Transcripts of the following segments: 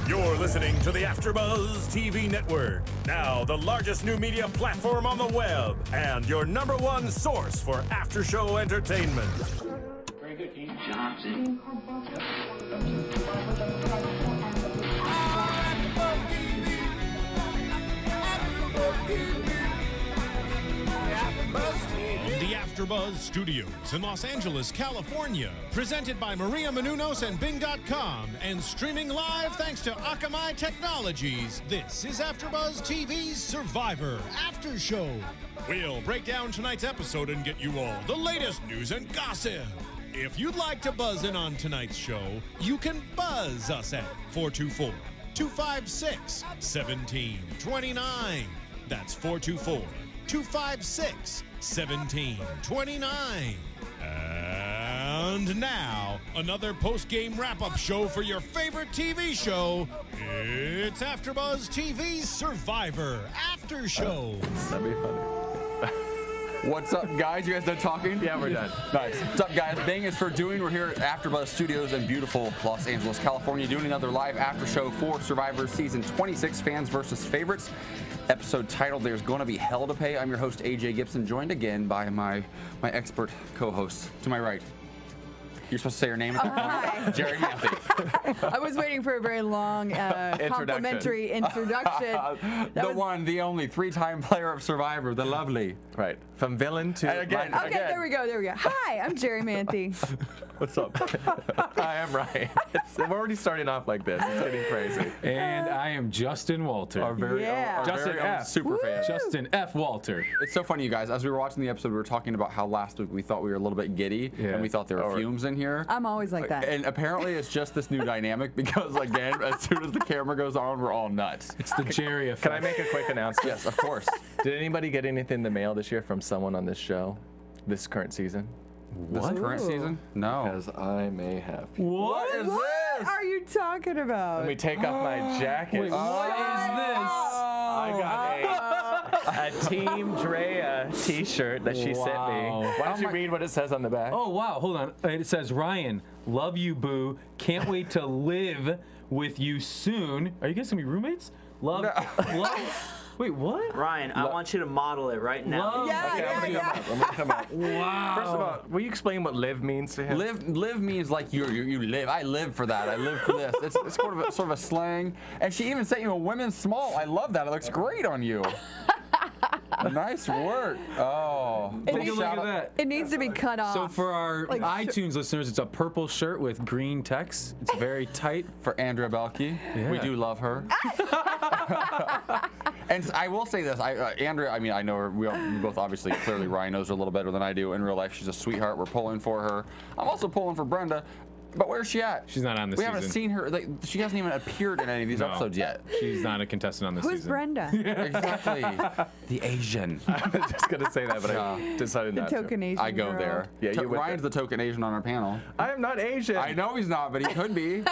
You're listening to the AfterBuzz TV Network, now the largest new media platform on the web, and your #1 source for after-show entertainment. Very good, Dean Johnson. The AfterBuzz Studios in Los Angeles, California, presented by Maria Menounos and Bing.com, and streaming live thanks to Akamai Technologies. This is AfterBuzz TV's Survivor After Show. We'll break down tonight's episode and get you all the latest news and gossip. If you'd like to buzz in on tonight's show, you can buzz us at 424-256-1729. That's 424-256-1729. And now, another post-game wrap-up show for your favorite TV show. It's AfterBuzz TV's Survivor After Show. That'd be funny. What's up, guys? You guys done talking? Yeah, we're done. Nice. What's up, guys? Bing is for doing. We're here at AfterBuzz Studios in beautiful Los Angeles, California, doing another live after show for Survivor Season 26, Fans versus Favorites. Episode titled "There's Gonna Be Hell to Pay." I'm your host, AJ Gibson, joined again by my expert co-host to my right. You're supposed to say your name? Hi. Jerri Manthey. I was waiting for a very long, complimentary introduction. The one, the only, 3-time player of Survivor, the lovely. Right. From villain to... Again. Okay, there we go. Hi, I'm Jerri Manthey. What's up? Hi, I'm Ryan. We're already starting off like this. It's getting crazy. And I am Justin Walter. Our very Yeah. own, Justin very own F. super fan. Justin F. Walter. It's so funny, you guys. As we were watching the episode, we were talking about how last week we thought we were a little bit giddy, and we thought there were fumes in here. I'm always like that. And apparently it's just this new dynamic because, again, as soon as the camera goes on, we're all nuts. It's the Jerry effect. Can I make a quick announcement? Yes, of course. Did anybody get anything in the mail this year from someone on this show, this current season? This current season? No. Because I may have. What is What this? are you talking about? Let me take off my jacket. Wait, what is this? I got a Team Drea t-shirt that she sent me. Wow. Why don't you read what it says on the back? Oh, wow. Hold on. It says, Ryan, love you, boo. Can't wait to live with you soon. Are you guys going to be roommates? Love. Wait, what? Ryan, I want you to model it right now. Love. Yeah. I'm gonna come out. Wow. First of all, will you explain what live means to him? Live means like you live. I live for that. I live for this. It's sort of a slang. And she even sent you a women's small. I love that. It looks great on you. Nice work. Oh. Take a look at that. It needs to be cut off. So for our Like, iTunes listeners, it's a purple shirt with green text. It's very tight. For Andrea Belke. Yeah. We do love her. And I will say this, Andrea, I mean, I know her, we both obviously, clearly Ryan knows her a little better than I do. In real life, she's a sweetheart. We're pulling for her. I'm also pulling for Brenda. But where's she at? She's not on this We season. haven't seen her. Like, she hasn't even appeared in any of these episodes yet. She's not a contestant on this Who's season. Brenda? Exactly. The Asian. I was just gonna say that, but I decided The not token to. Asian I go girl. there. Yeah, you with Ryan's the token Asian on our panel. I am not Asian. I know he's not, but he could be.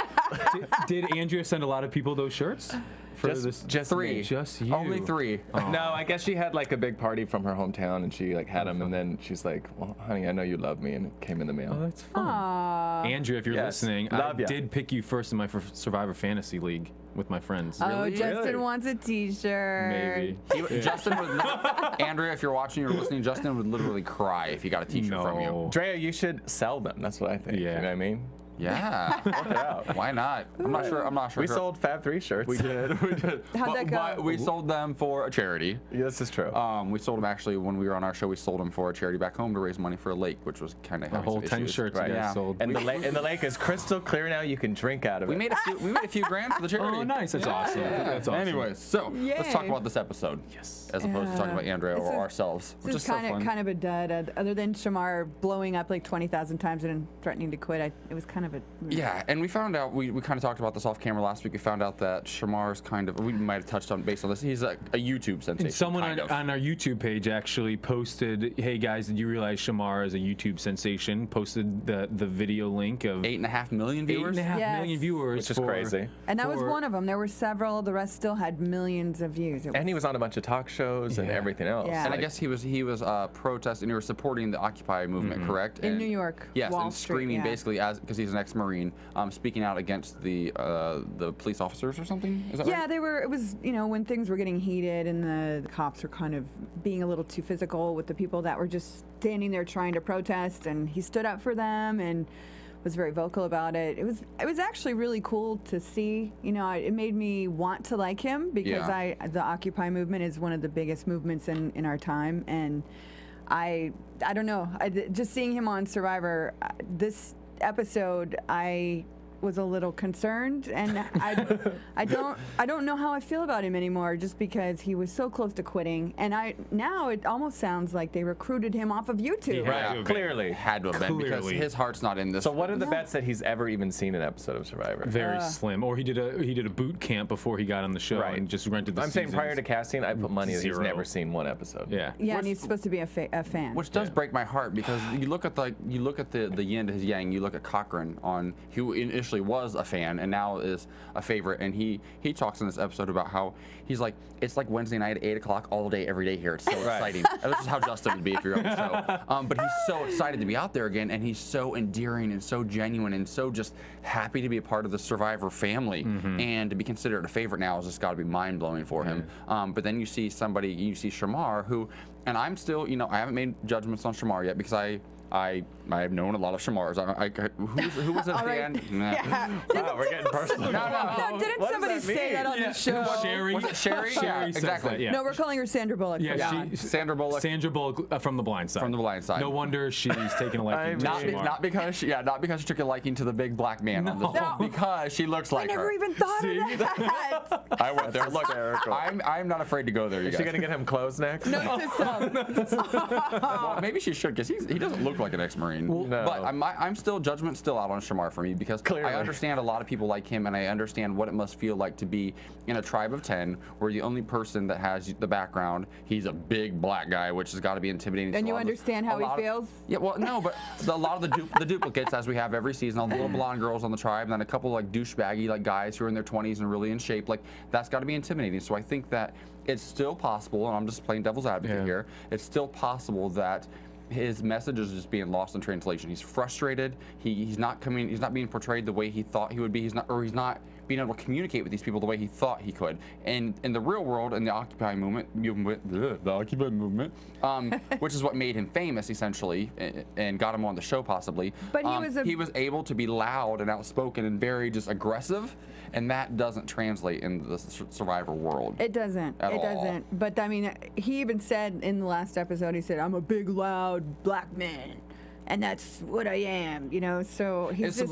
Did Andrea send a lot of people those shirts? For Just 3. me. Just you. Only 3. No, I guess she had like a big party from her hometown, and she like had them, and then she's like, "Well, honey, I know you love me," and it came in the mail. Oh, that's fun. Aww. Andrea, if you're Yes. listening, Love I ya. did pick you first in my Survivor Fantasy League with my friends. Oh, Justin Really? wants a t-shirt. Maybe. Justin would, Andrea, if you're watching or listening, Justin would literally cry if he got a t-shirt from you. No. Drea, you should sell them. That's what I think. Yeah. You know what I mean? Yeah. Work it out. Why not? I'm not sure. We sold Fab 3 shirts. We did. We did. How'd that go? But we sold them for a charity. Yeah, this is true. We sold them actually when we were on our show. We sold them for a charity back home to raise money for a lake, which was kind of A whole 10 shirts Right. you guys Yeah. sold. and the lake is crystal clear now. You can drink out of We it. made a few grand for the charity. Oh, nice. That's awesome. That's awesome. Anyways, so let's talk Yay. about this episode. Yes. As opposed to talking about Andrea This or is- ourselves, which This is is so fun. kind of a dud. Other than Shamar blowing up like 20,000 times and then threatening to quit, it was kind of a... Yeah, and we found out, we kind of talked about this off camera last week. We found out that Shamar's kind of, we might have touched on based on this, he's a YouTube sensation. And someone kind of. on our YouTube page actually posted, hey guys, did you realize Shamar is a YouTube sensation? Posted the video link of 8.5 million viewers? 8.5 Yes. million viewers. Which is for- crazy. And that was for- one of them. There were several. The rest still had millions of views. And he was on a bunch of talk shows and Yeah. everything else. Yeah. And I Like, guess he was protesting, he was supporting the Occupy movement, correct? in And- New York. Yes, Wall and Street, screaming yeah. basically because he's an ex-Marine, speaking out against the police officers or something. Is that right? Yeah, they were. It was, you know, when things were getting heated and the cops were kind of being a little too physical with the people that were just standing there trying to protest, and he stood up for them and was very vocal about it. It was actually really cool to see. You know, it made me want to like him because the Occupy movement is one of the biggest movements in our time, and I don't know. Just seeing him on Survivor, this episode, I was a little concerned, and I don't know how I feel about him anymore, just because he was so close to quitting, and now it almost sounds like they recruited him off of YouTube. Right, clearly. Had to have been, because his heart's not in this. So what are the bets that he's ever even seen an episode of Survivor? Very slim. Or he did a boot camp before he got on the show and just rented the I'm saying prior to casting, I put money that he's never seen one episode. Yeah. Yeah, and he's supposed to be a fan. Which does break my heart, because you look at the yin to his yang. You look at Cochran, who initially was a fan and now is a favorite, and he talks in this episode about how he's like, it's like Wednesday night at 8 o'clock all day every day here. It's so exciting. This is how Justin would be if you're on the show. But he's so excited to be out there again, and he's so endearing and so genuine and so just happy to be a part of the Survivor family, and to be considered a favorite now has just got to be mind blowing for him. But then you see Shamar, who, and I'm still, you know, I haven't made judgments on Shamar yet, because I've known a lot of Shamars. Who was a fan? Wow, we're getting personal. No, didn't somebody say that on the show? Sherry. Was it Sherry? Sherry Exactly. That, yeah. No, we're calling her Sandra Bullock. Yeah, Sandra Bullock. Sandra Bullock from The Blind Side. From The Blind Side. No wonder she's taking a liking to Shamar. Not because she took a liking to the big black man on this, because she looks like her. I never even thought of that. I went there. Look, I'm not afraid to go there. Is she gonna get him clothes next? No, to some. Well, maybe she should, because he doesn't look like an ex-Marine. No. But I'm still, judgment's still out on Shamar for me, because I understand a lot of people like him, and I understand what it must feel like to be in a tribe of 10 where the only person that has the background, he's a big black guy, which has got to be intimidating. And you understand how he feels? Yeah, well, no, but a lot of the duplicates, as we have every season, all the little blonde girls on the tribe, and then a couple like douchebaggy like guys who are in their 20s and really in shape, like that's got to be intimidating. So I think that it's still possible, and I'm just playing devil's advocate here, it's still possible that his message is just being lost in translation. He's frustrated. He's not being portrayed the way he thought he would be. He's not being able to communicate with these people the way he thought he could. And in the real world, in the Occupy movement, which is what made him famous essentially, and got him on the show possibly. But he was able to be loud and outspoken and very just aggressive, and that doesn't translate in the Survivor world. It doesn't. At it all. doesn't. But I mean, he even said in the last episode, he said, "I'm a big, loud black man." And that's what I am, you know. So he's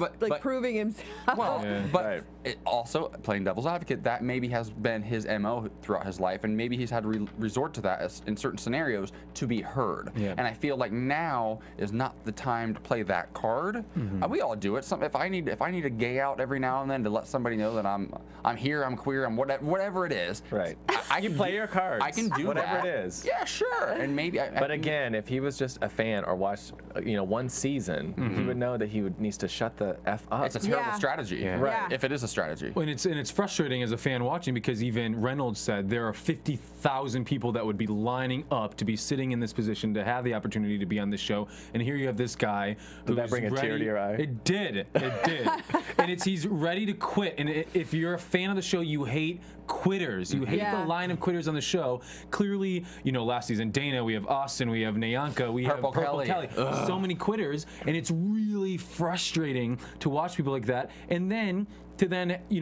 proving himself. Well, but it also, playing devil's advocate, that maybe has been his MO throughout his life, and maybe he's had to resort to that in certain scenarios to be heard. Yeah. And I feel like now is not the time to play that card. We all do it. If I need a gay out every now and then to let somebody know that I'm here, I'm queer, I'm whatever it is. Right. I can play your cards. I can do whatever it is. Yeah, sure. And maybe. But again, if he was just a fan or watched, one season, he would know that he needs to shut the F up. It's a terrible strategy, right? If it is a strategy. And it's frustrating as a fan watching, because even Reynolds said there are 50,000 people that would be lining up to be sitting in this position to have the opportunity to be on this show, and here you have this guy. Did that bring a tear to your eye? It did. And he's ready to quit. And if you're a fan of the show, you hate quitters. You hate the line of quitters on the show. Clearly, last season, Dana, we have Austin, we have Nyanka, we have Purple Kelly. So many quitters, and it's really frustrating to watch people like that. And then to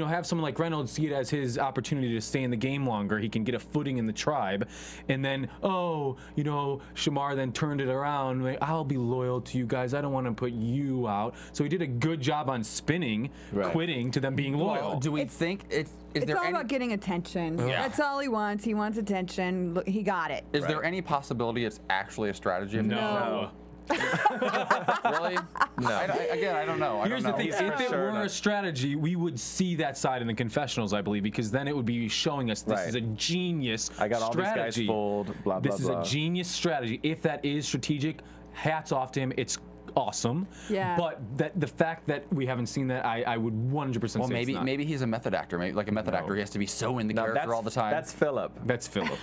have someone like Reynolds see it as his opportunity to stay in the game longer. He can get a footing in the tribe, and then Shamar then turned it around. Like, I'll be loyal to you guys. I don't want to put you out. So he did a good job on spinning, quitting, to them being loyal. Do we think it's all about getting attention. Yeah. That's all he wants. He wants attention. Look, he got it. Is there any possibility it's actually a strategy? No. Really? No. I don't know. Here's the thing. If it were a strategy, we would see that side in the confessionals, I believe, because then it would be showing us this is a genius strategy. I got all these guys fooled, blah, blah, This is a genius strategy. If that is strategic, hats off to him. It's awesome. Yeah. But the fact that we haven't seen that, I would 100% Well, say it's not. maybe he's a method actor. Maybe like a method actor, he has to be so in the character all the time. That's Philip. That's Philip.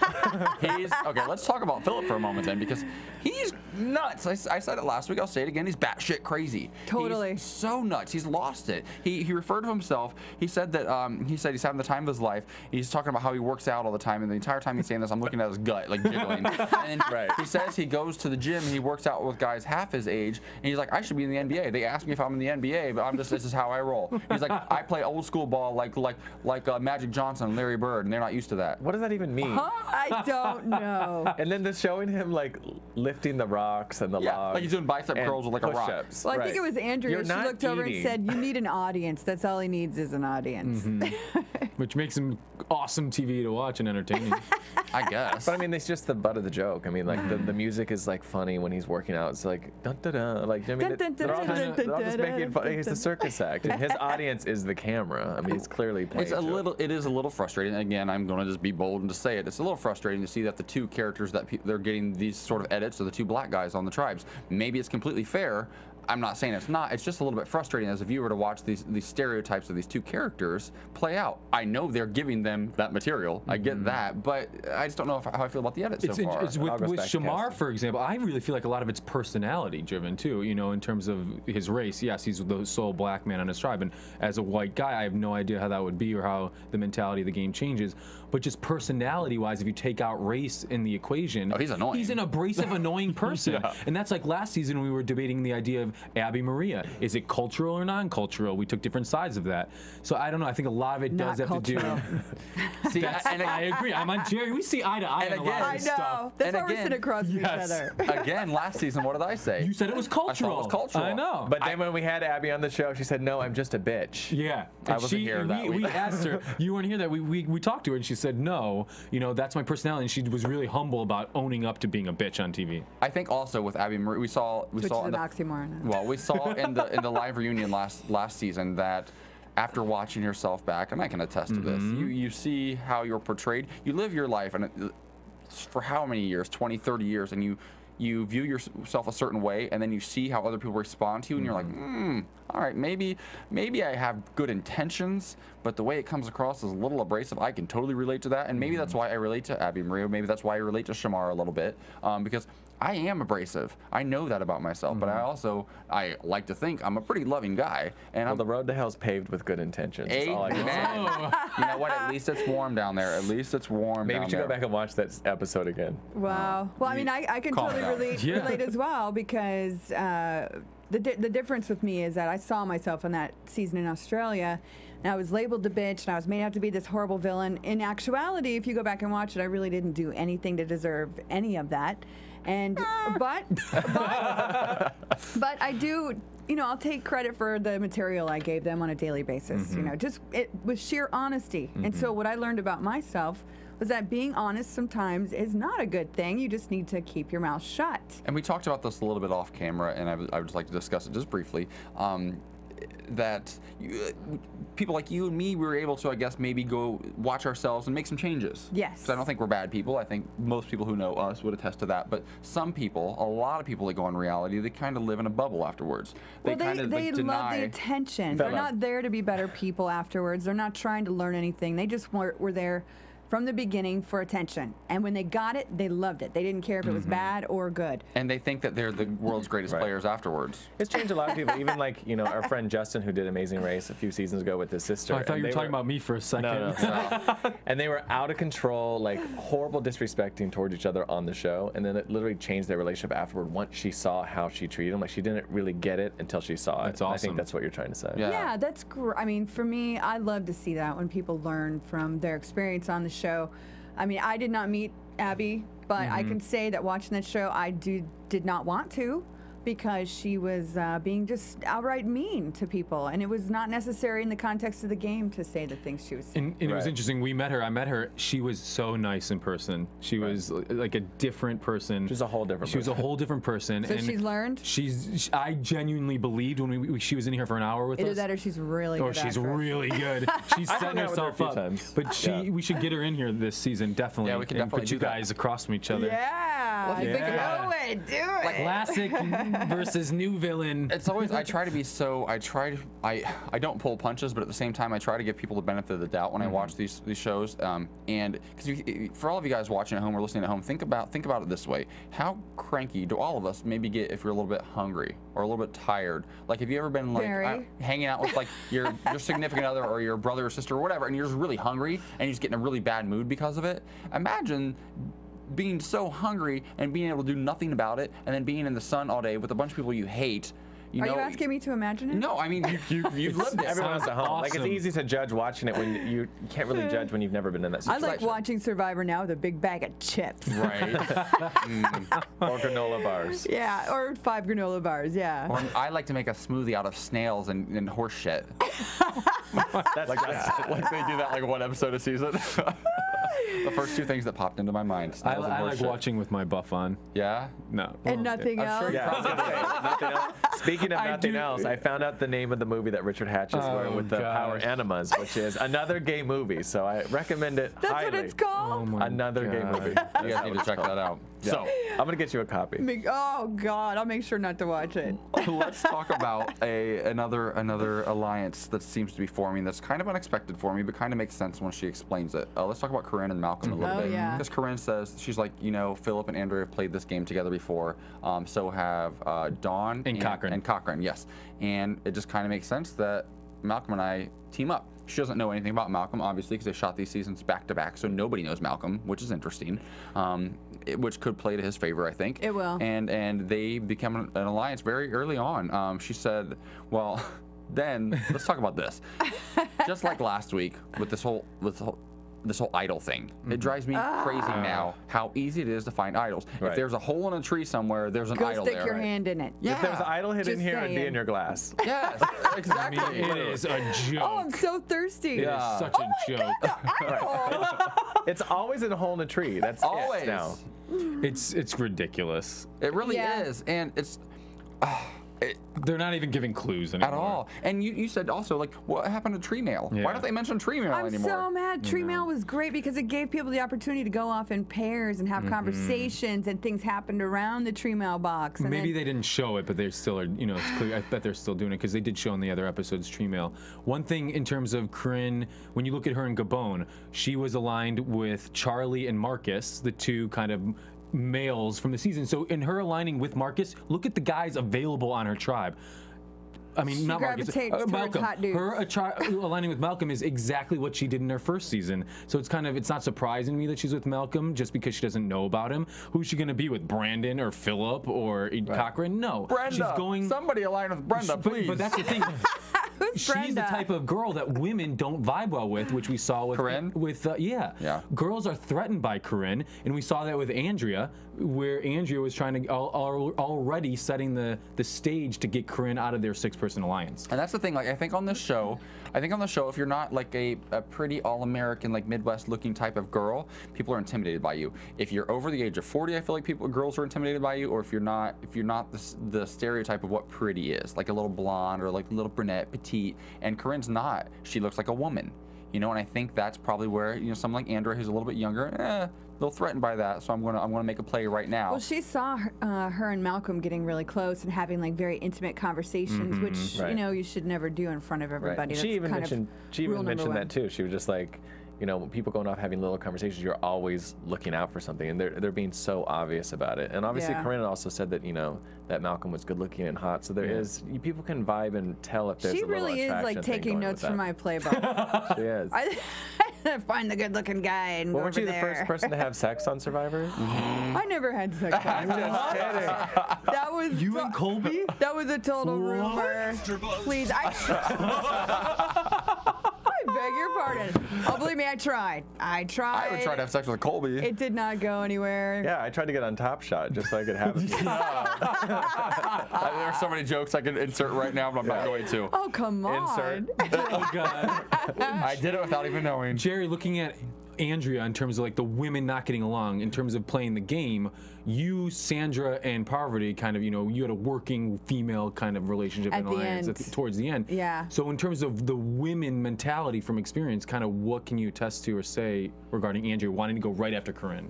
Okay, let's talk about Philip for a moment then, because he's nuts. I said it last week. I'll say it again. He's batshit crazy. Totally. He's so nuts. He's lost it. He referred to himself. He said that he's having the time of his life. He's talking about how he works out all the time, and the entire time he's saying this, I'm looking at his gut like jiggling. And he says he goes to the gym. He works out with guys half his age, and he's like, I should be in the NBA. They ask me if I'm in the NBA, but this is how I roll. He's like, I play old school ball like Magic Johnson and Larry Bird, and they're not used to that. What does that even mean? I don't know. And then just showing him like lifting the rocks and the logs. Like he's doing bicep curls with like a rock. push-ups. Well, I think it was Andrea. She looked over and said, you need an audience. That's all he needs is an audience. Which makes him awesome TV to watch and entertaining. I guess. But I mean, it's just the butt of the joke. I mean, like the music is like funny when he's working out. It's like dun dun dun. Like I mean, they're all just making fun. He's a circus act, and his audience is the camera. I mean, he's clearly playing. It is a little frustrating. Again, I'm going to just be bold and just say it. It's a little frustrating to see that the two characters that they're getting these sort of edits are the two black guys on the tribes. Maybe it's completely fair. I'm not saying it's not. It's just a little bit frustrating as a viewer to watch these stereotypes of these two characters play out. I know they're giving them that material. I get that, but I just don't know how I feel about the edit so far. It's with Shamar, for example, I really feel like a lot of it's personality driven too. You know, in terms of his race. Yes, he's the sole black man on his tribe, and as a white guy, I have no idea how that would be or how the mentality of the game changes. But just personality-wise, if you take out race in the equation, he's annoying. He's an abrasive, annoying person. And that's like last season we were debating the idea of Abby Maria. Is it cultural or non-cultural? We took different sides of that. So I don't know. I think a lot of it does have to do. See, and I agree. I'm on Jerry. We see eye to eye on a lot of this stuff. I know. That's why we're sitting across each other. Again, last season, what did I say? You said it was cultural. I thought it was cultural. I know. But then when we had Abby on the show, she said, "No, I'm just a bitch." Yeah. I wasn't here that week. We asked her. You weren't here that we talked to her, and she said, "No, you know, that's my personality." And she was really humble about owning up to being a bitch on TV. I think also with Abby Marie, we saw Which is an oxymoron. Well, we saw in the live reunion last season that after watching yourself back, and I can attest to this, you see how you're portrayed. You live your life, and for how many years, 20, 30 years, and you view yourself a certain way, and then you see how other people respond to you, and you're like, all right, maybe I have good intentions, but the way it comes across is a little abrasive. I can totally relate to that, and maybe that's why I relate to Abby Maria. Maybe that's why I relate to Shamar a little bit, because I am abrasive. I know that about myself, but I like to think I'm a pretty loving guy. And the road to hell's paved with good intentions. That's all I can say. You know what? At least it's warm down there. At least it's warm. Maybe you should go back and watch that episode again. Wow. Well, I mean, I can totally relate as well, because the difference with me is that I saw myself in that season in Australia, and I was labeled the bitch, and I was made out to be this horrible villain. In actuality, if you go back and watch it, I really didn't do anything to deserve any of that. And but I do, you know, I'll take credit for the material I gave them on a daily basis. You know, just it was sheer honesty. And so what I learned about myself was that being honest sometimes is not a good thing. You just need to keep your mouth shut. And we talked about this a little bit off camera, and I would just like to discuss it just briefly. That people like you and me, we were able to, I guess, maybe go watch ourselves and make some changes. Yes. Because I don't think we're bad people. I think most people who know us would attest to that. But some people, a lot of people that go on reality, they kind of live in a bubble afterwards. Well, they love the attention. They're not there to be better people afterwards. They're not trying to learn anything. They just were there from the beginning for attention. And when they got it, they loved it. They didn't care if it was bad or good. And they think that they're the world's greatest players afterwards. It's changed a lot of people. Even like, you know, our friend Justin, who did Amazing Race a few seasons ago with his sister. Oh, I thought you were talking about me for a second. No. And they were out of control, like horrible disrespecting towards each other on the show. And then it literally changed their relationship afterward once she saw how she treated him. Like she didn't really get it until she saw it. That's awesome. I think that's what you're trying to say. Yeah, that's great. I mean, for me, I love to see that when people learn from their experience on the show. I mean, I did not meet Abby, but I can say that watching that show, I did not want to, because she was being just outright mean to people, and it was not necessary in the context of the game to say the things she was saying. And it was interesting. I met her. She was so nice in person. She was like a different person. She's a whole different person. She was a whole different person. So and she's learned? I genuinely believed when she was in here for an hour with us. Either that or she's really good. Or she's really good. She's setting herself up. But we should get her in here this season, definitely. Yeah, we can definitely put you guys across from each other. Yeah. Yeah. He's like, no way, do it. Like, classic versus new villain. It's always, I try to be so, I don't pull punches, but at the same time, I try to give people the benefit of the doubt when I watch these shows. And because for all of you guys watching at home or listening at home, think about it this way: how cranky do all of us maybe get if you're a little bit hungry or a little bit tired? Like, have you ever been like hanging out with like your significant other or your brother or sister or whatever, and you're just really hungry and you just get in a really bad mood because of it? Imagine being so hungry and being able to do nothing about it, and then being in the sun all day with a bunch of people you hate. Are you asking me to imagine it? No, I mean, you've lived it. Everyone's at home. Awesome. Like, it's easy to judge watching it when you can't really judge when you've never been in that I situation. like watching Survivor now with a big bag of chips. Right. Or granola bars. Yeah, or 5 granola bars, yeah. Or I like to make a smoothie out of snails and horse shit. That's Like they do that like one episode a season. The first two things that popped into my mind. I Snails and like horse shit. watching with my buff on. Yeah? No. And nothing I'm else. sure Yeah, I was gonna say, nothing else. Speaking of nothing do- else, I found out the name of the movie that Richard Hatch is wearing with the power enemas, which is another gay movie. So I recommend it That's highly. what it's called? Another gay movie. You guys need to check that out. Yeah. So, I'm gonna get you a copy. Oh, God, I'll make sure not to watch it. let's talk about another alliance that seems to be forming that's kind of unexpected for me, but kind of makes sense when she explains it. Let's talk about Corinne and Malcolm a little bit. Yeah. Because Corinne says, she's like, you know, Philip and Andrea have played this game together before. So have Dawn And Cochran. And Cochran, yes. And it just kind of makes sense that Malcolm and I team up. She doesn't know anything about Malcolm, obviously, because they shot these seasons back to back, so nobody knows Malcolm, which is interesting, which could play to his favor, I think. It will. And they become an alliance very early on. She said, well, then let's talk about this. Just like last week with this whole idol thing. It drives me crazy now how easy it is to find idols. Right. If there's a hole in a tree somewhere, there's an Go idol stick there. your hand in it. Yeah. If there's an idol hidden Just here, it'd be saying. in your glass. Yes, exactly. I mean, it is a joke. Oh, I'm so thirsty. It is such a joke. It's always in a hole in a tree. That's Always. it now. It's ridiculous. It really Yeah. is, and it's They're not even giving clues anymore. at all. And you said also, like, what happened to Tree Mail? Yeah. Why don't they mention Tree Mail I'm anymore? so mad. Tree Mail was great because it gave people the opportunity to go off in pairs and have conversations, and things happened around the Tree Mail box. And Maybe then, they didn't show it, but they still are, you know, it's clear. I bet they're still doing it because they did show in the other episodes Tree Mail. One thing in terms of Corinne, when you look at her in Gabon, she was aligned with Charlie and Marcus, the two kind of males from the season. So in her aligning with Marcus, look at the guys available on her tribe. I mean, She not Marcus. gravitates towards Malcolm. hot dudes. Her aligning with Malcolm is exactly what she did in her first season. So it's not surprising to me that she's with Malcolm just because she doesn't know about him. Who's she going to be with? Brandon or Philip or Cochran? No. Brenda. She's going. Somebody align with Brenda, please. But that's the thing. Who's She's Brenda? the type of girl that women don't vibe well with, which we saw with Corinne? Yeah. Girls are threatened by Corinne, and we saw that with Andrea, where Andrea was trying to already setting the stage to get Corinne out of their 6-person alliance. And that's the thing, like, I think on this show, if you're not like a pretty all-American, like Midwest-looking type of girl, people are intimidated by you. If you're over the age of 40, I feel like girls are intimidated by you. Or if you're not the stereotype of what pretty is, like a little blonde or like a little brunette, petite. And Corinne's not. She looks like a woman, you know. And I think that's probably where, you know, someone like Andrea, who's a little bit younger, they'll threatened by that. So I'm gonna make a play right now. Well, she saw her and Malcolm getting really close and having like very intimate conversations, which Right. you know you should never do in front of everybody. She even That's kind of rule number that too. She was just like, you know, when people going off having little conversations, you're always looking out for something, and they're being so obvious about it. And obviously, Yeah. Corinne also said that, you know, that Malcolm was good looking and hot. So there is, people can vibe and tell if there's She a little really is attraction like thing taking going notes with from that. my playbook. She is. I find the good-looking guy and Well, go weren't over you the there. first person to have sex on Survivor? I never had sex. I'm just kidding. That was You and Colby? That was a total rumor. Please, I beg your pardon. Oh, believe me, I tried. I tried. I would try to have sex with Colby. It did not go anywhere. Yeah, I tried to get on Top Shot just so I could have it. There are so many jokes I could insert right now, but I'm not going to. Oh, come on. Insert. Oh God. I did it without even knowing. Jerry, looking at Andrea in terms of like the women not getting along, in terms of playing the game, you, Sandra, and Parvati kind of, you know, you had a working female kind of relationship At and the alliance end. towards the end. Yeah. So in terms of the women mentality from experience, kind of what can you attest to or say regarding Andrea wanting to go right after Corinne?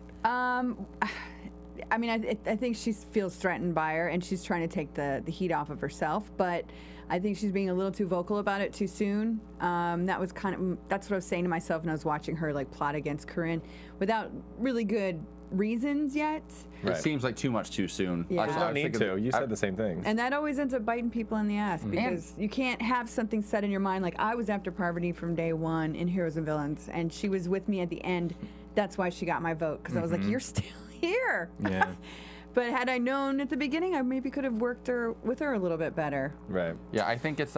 I mean, I think she feels threatened by her, and she's trying to take the heat off of herself. But I think she's being a little too vocal about it too soon. That's what I was saying to myself when I was watching her like plot against Corinne without really good reasons yet. It seems like too much too soon. Yeah. There's no need to. You said the same thing. And that always ends up biting people in the ass because you can't have something set in your mind like I was after Parvati from day one in Heroes and Villains, and she was with me at the end. That's why she got my vote, because I was like, you're still here. Yeah. But had I known at the beginning, I maybe could have worked with her a little bit better. Right. Yeah, I think it's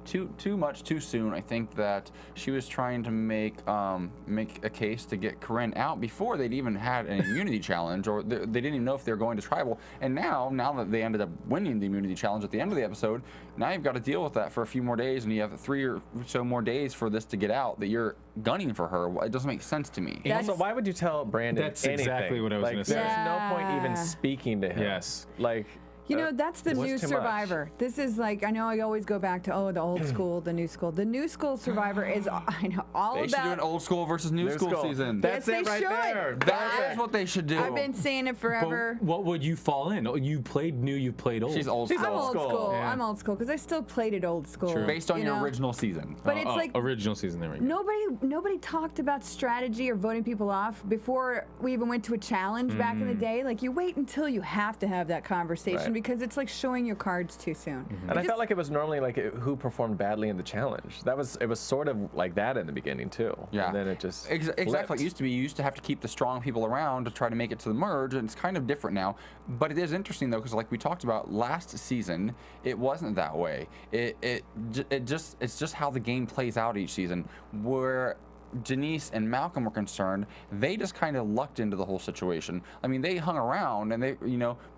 too much too soon. I think that she was trying to make a case to get Corinne out before they'd even had an immunity challenge, or they didn't even know if they were going to tribal. And now that they ended up winning the immunity challenge at the end of the episode, now you've got to deal with that for a few more days, and you have 3 or so more days for this to get out that you're gunning for her. It doesn't make sense to me. Also, why would you tell Brandon anything? That's exactly what I was going to say. There's no point even speaking to him. Yes. Like, You know, that's the new too Survivor. much. This is like, I know I always go back to, the old school, the new school. The new school Survivor is, I know, all They about. should do an old school versus new school season. That's Yes, it they right should. there. That is what they should do. I've been saying it forever. But what would you fall in? You played new, you played old. She's old She's school. I'm old school. Yeah. I'm old school because I still played it old school. True. Based on you your know? original season. But it's like original season. There we go. nobody talked about strategy or voting people off before we even went to a challenge back in the day. Like, you wait until you have to have that conversation Right. because it's like showing your cards too soon. And I felt like it was normally like who performed badly in the challenge. It was sort of like that in the beginning too. Yeah. And then it just exactly. flipped. It used to be you used to have to keep the strong people around to try to make it to the merge, and it's kind of different now. But it is interesting though, because like we talked about last season, it wasn't that way. It's just how the game plays out each season. Where Janice and Malcolm were concerned, they just kind of lucked into the whole situation. I mean, they hung around and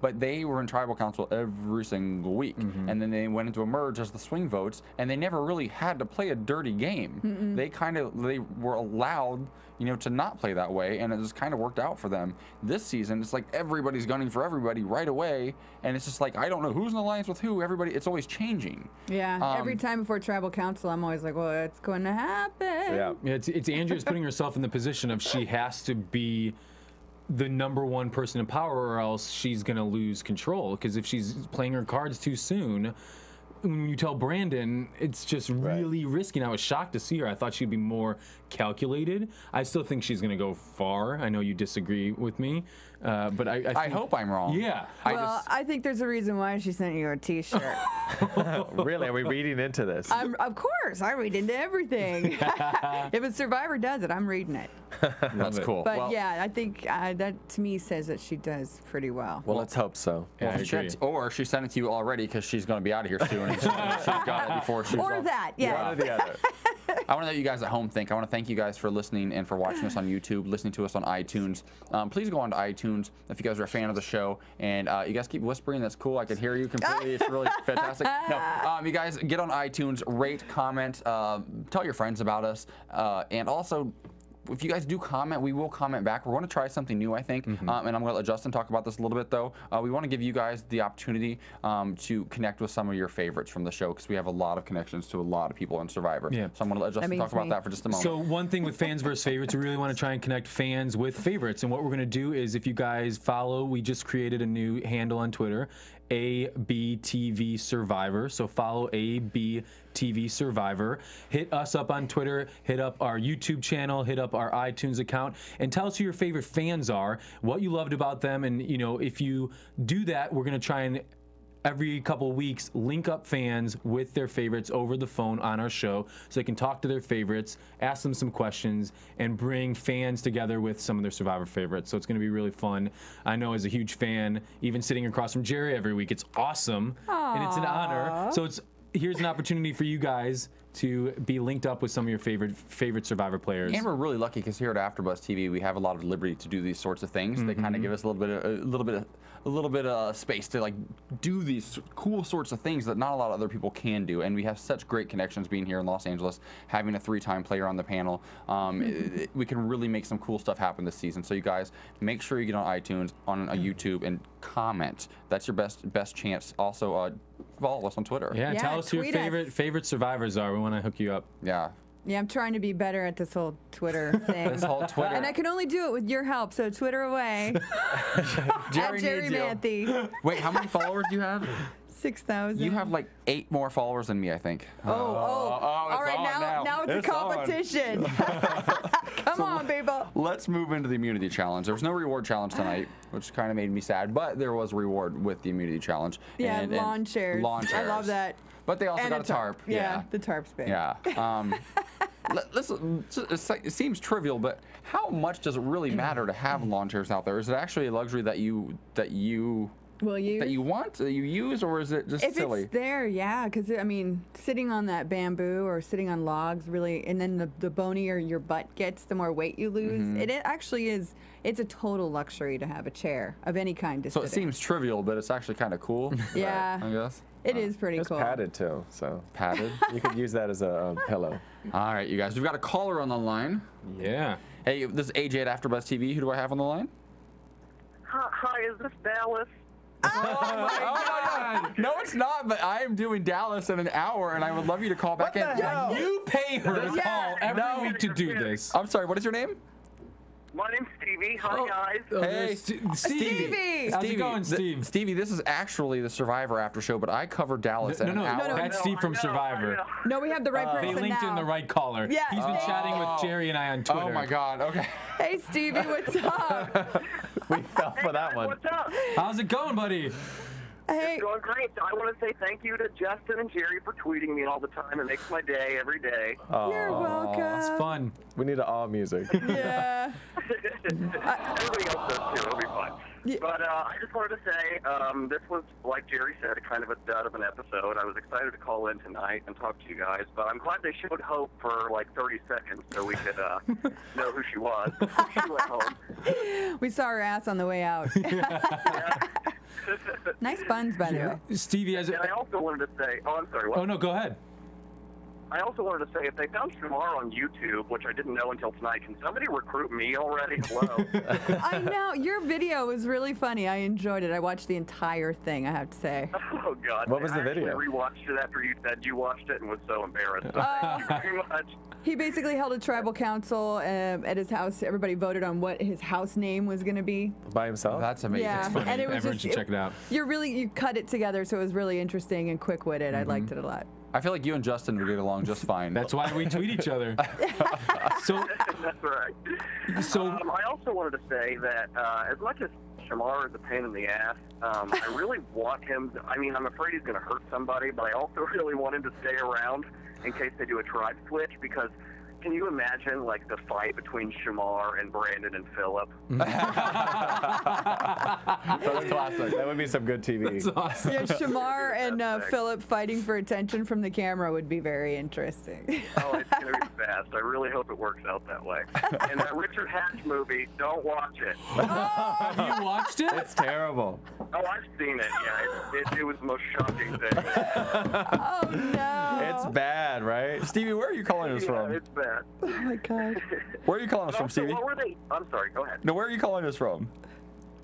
but they were in tribal council every single week. And then they went into a merge as the swing votes, and they never really had to play a dirty game. They were allowed, to not play that way, and it just kind of worked out for them. This season, it's like everybody's gunning for everybody right away, and it's just like, I don't know who's in alliance with who. Everybody, it's always changing. Yeah, every time before tribal council, I'm always like, well, it's going to happen. Yeah. It's Andrea's putting herself in the position of she has to be the #1 person in power, or else she's gonna lose control. Because if she's playing her cards too soon, when you tell Brandon, it's just really risky. And I was shocked to see her. I thought she'd be more calculated. I still think she's going to go far. I know you disagree with me, but I think, hope I'm wrong. Yeah. Well, I think there's a reason why she sent you a T-shirt. Really? Are we reading into this? Of course, I read into everything. If a Survivor does it, I'm reading it. That's cool. But Well, yeah, I think that to me says that she does pretty well. Well, let's hope so. Yeah, I agree. or she sent it to you already because she's going to be out of here soon. And she got it before she was Or off. that, yeah. One or the other. I want to let you guys at home think. I want to thank you guys for listening and for watching us on YouTube, listening to us on iTunes. Please go on to iTunes if you guys are a fan of the show. And you guys keep whispering. That's cool. I can hear you completely. It's really fantastic. No, you guys get on iTunes, rate, comment, tell your friends about us. And also, if you guys do comment, we will comment back. We're going to try something new, I think. And I'm going to let Justin talk about this a little bit, though. We want to give you guys the opportunity to connect with some of your favorites from the show, because we have a lot of connections to a lot of people in Survivor. Yeah. So I'm going to let Justin talk about that for just a moment. So one thing with fans versus favorites, we really want to try and connect fans with favorites. And what we're going to do is, if you guys follow, we just created a new handle on Twitter, ABTV Survivor. So follow ABTV Survivor. Hit us up on Twitter, hit up our YouTube channel, hit up our iTunes account, and tell us who your favorite fans are, what you loved about them. And if you do that, we're going to try and every couple weeks link up fans with their favorites over the phone on our show, so they can talk to their favorites, ask them some questions, and bring fans together with some of their Survivor favorites. So it's going to be really fun. I know, as a huge fan, even sitting across from Jerri every week, it's awesome. And it's an honor. So here's an opportunity for you guys to be linked up with some of your favorite Survivor players. And we're really lucky because here at AfterBuzz TV, we have a lot of liberty to do these sorts of things. They kind of give us a little bit of space to like do these cool sorts of things that not a lot of other people can do. And we have such great connections being here in Los Angeles, having a 3-time player on the panel. We can really make some cool stuff happen this season. So you guys, make sure you get on iTunes, on YouTube, and comment. That's your best chance. Also, follow us on Twitter. Yeah, tell us who your favorite survivors are. We want to hook you up. Yeah. Yeah, I'm trying to be better at this whole Twitter thing. This whole Twitter. And I can only do it with your help, so Twitter away. Jerri Jerri needs you. Manthey. Wait, how many followers do you have? 6,000. You have like 8 more followers than me, I think. Oh, all right, now it's a competition. Come on, people. Let's move into the immunity challenge. There was no reward challenge tonight, which kind of made me sad, but there was a reward with the immunity challenge. Yeah, lawn chairs. Lawn chairs. I love that. But they also And got a tarp. Yeah, the tarp's big. Yeah. Listen, it seems trivial, but how much does it really matter to have lawn chairs out there? Is it actually a luxury that you want, that you use, or is it just silly? If it's there, yeah, because I mean, sitting on that bamboo or sitting on logs really, and then the bonier your butt gets, the more weight you lose. It actually is. It's a total luxury to have a chair of any kind to So sit it seems trivial, but it's actually kind of cool. Yeah. I guess. It is pretty It's cool. padded too, so Padded. you could use that as a pillow. All right, you guys. We've got a caller on the line. Yeah. Hey, this is AJ at AfterBuzz TV. Who do I have on the line? Hi, is this Dallas? Oh my God. No, it's not, but I am doing Dallas in an hour, and I would love you to call back in. You pay her to call every week to do this. I'm sorry, what is your name? My name's Stevie. Hi, guys. Hey, Stevie! How's it going, Steve? Stevie, this is actually the Survivor after show, but I covered Dallas in an hour. That's Steve from Survivor. No, we have the right person They linked now. in the right caller. Yeah. He's been chatting with Jerri and I on Twitter. Oh my God, okay. Hey, Stevie, what's up? We fell for that one. What's up? How's it going, buddy? Hey. It's going great. I want to say thank you to Justin and Jerri for tweeting me all the time. It makes my day every day. You're welcome. It's fun. We need all music. Yeah. Everybody else does too. It'll be fun. Yeah. But I just wanted to say, this was, like Jerri said, kind of a dud of an episode. I was excited to call in tonight and talk to you guys, but I'm glad they showed Hope for like 30 seconds so we could know who she was before she went home. We saw her ass on the way out. Nice buns, by the way. Stevie has And I also wanted to say, oh, I'm sorry. What? Oh, no, go ahead. I also wanted to say, if they found Shamar on YouTube, which I didn't know until tonight, can somebody recruit me already? Hello. I know. Your video was really funny. I enjoyed it. I watched the entire thing, I have to say. Oh, God. What was the video? I rewatched it after you said you watched it and was so embarrassed. Thank you very much. He basically held a tribal council at his house. Everybody voted on what his house name was going to be. By himself? That's amazing. Yeah, It's funny. and it was Everyone should check it out. You cut it together, so it was really interesting and quick-witted. I liked it a lot. I feel like you and Justin would get along just fine. That's why we tweet each other. So, That's right. I also wanted to say that as much as Shamar is a pain in the ass, I really want him to, I mean, I'm afraid he's going to hurt somebody, but I also really want him to stay around in case they do a tribe switch, because can you imagine, like, the fight between Shamar and Brandon and Philip? That's classic. That would be some good TV. that's awesome. Yeah, Shamar and That's sick. Philip fighting for attention from the camera would be very interesting. Oh, it's going to be fast. I really hope it works out that way. And that Richard Hatch movie, don't watch it. You watched it? It's terrible. Oh, I've seen it. Yeah, it was the most shocking thing. Oh, no. It's bad, right? Stevie, where are you calling us Yeah, from? it's bad. Oh, my God. Where are you calling us from, Also, Stevie? what were they? I'm sorry, go ahead. No, where are you calling us from?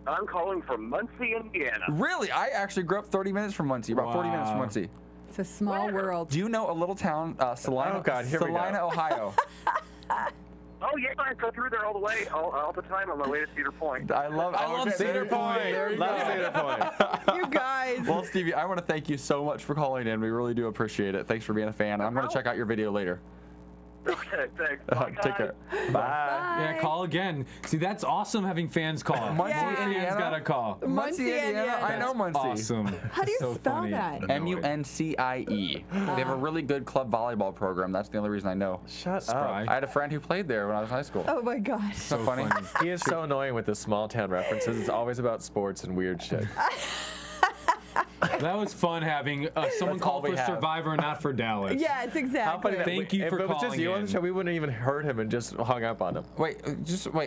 I'm calling from Muncie, Indiana. Really? I actually grew up 30 minutes from Muncie, about 40 minutes from Wow. Muncie. It's a small world. Do you know a little town, Salina, Oh, God, here we go. Salina, Ohio? Oh, yeah, I go through there all the way, all the time on my way to Cedar Point. I love Cedar Point. There you Love go. Cedar Point. You guys. Well, Stevie, I want to thank you so much for calling in. We really do appreciate it. Thanks for being a fan. I'm going to check out your video later. Okay, thanks. Bye, Take guys. care. Bye. Yeah, call again. See, that's awesome having fans call. Muncie, Yeah. More fans Indiana? got to call. Muncie, Indiana. I know Muncie. Awesome. How do you So spell funny. that? Muncie. They have a really good club volleyball program. That's the only reason I know. Shut Spry. up. I had a friend who played there when I was in high school. Oh, my gosh. So funny. He is so annoying with the small town references. It's always about sports and weird shit. That was fun having someone That's all call we for have. Survivor, not for Dallas. Yeah, it's How exactly. funny that Thank you if for it was just calling you on in. the show, we wouldn't even heard him and just hung up on him. Wait,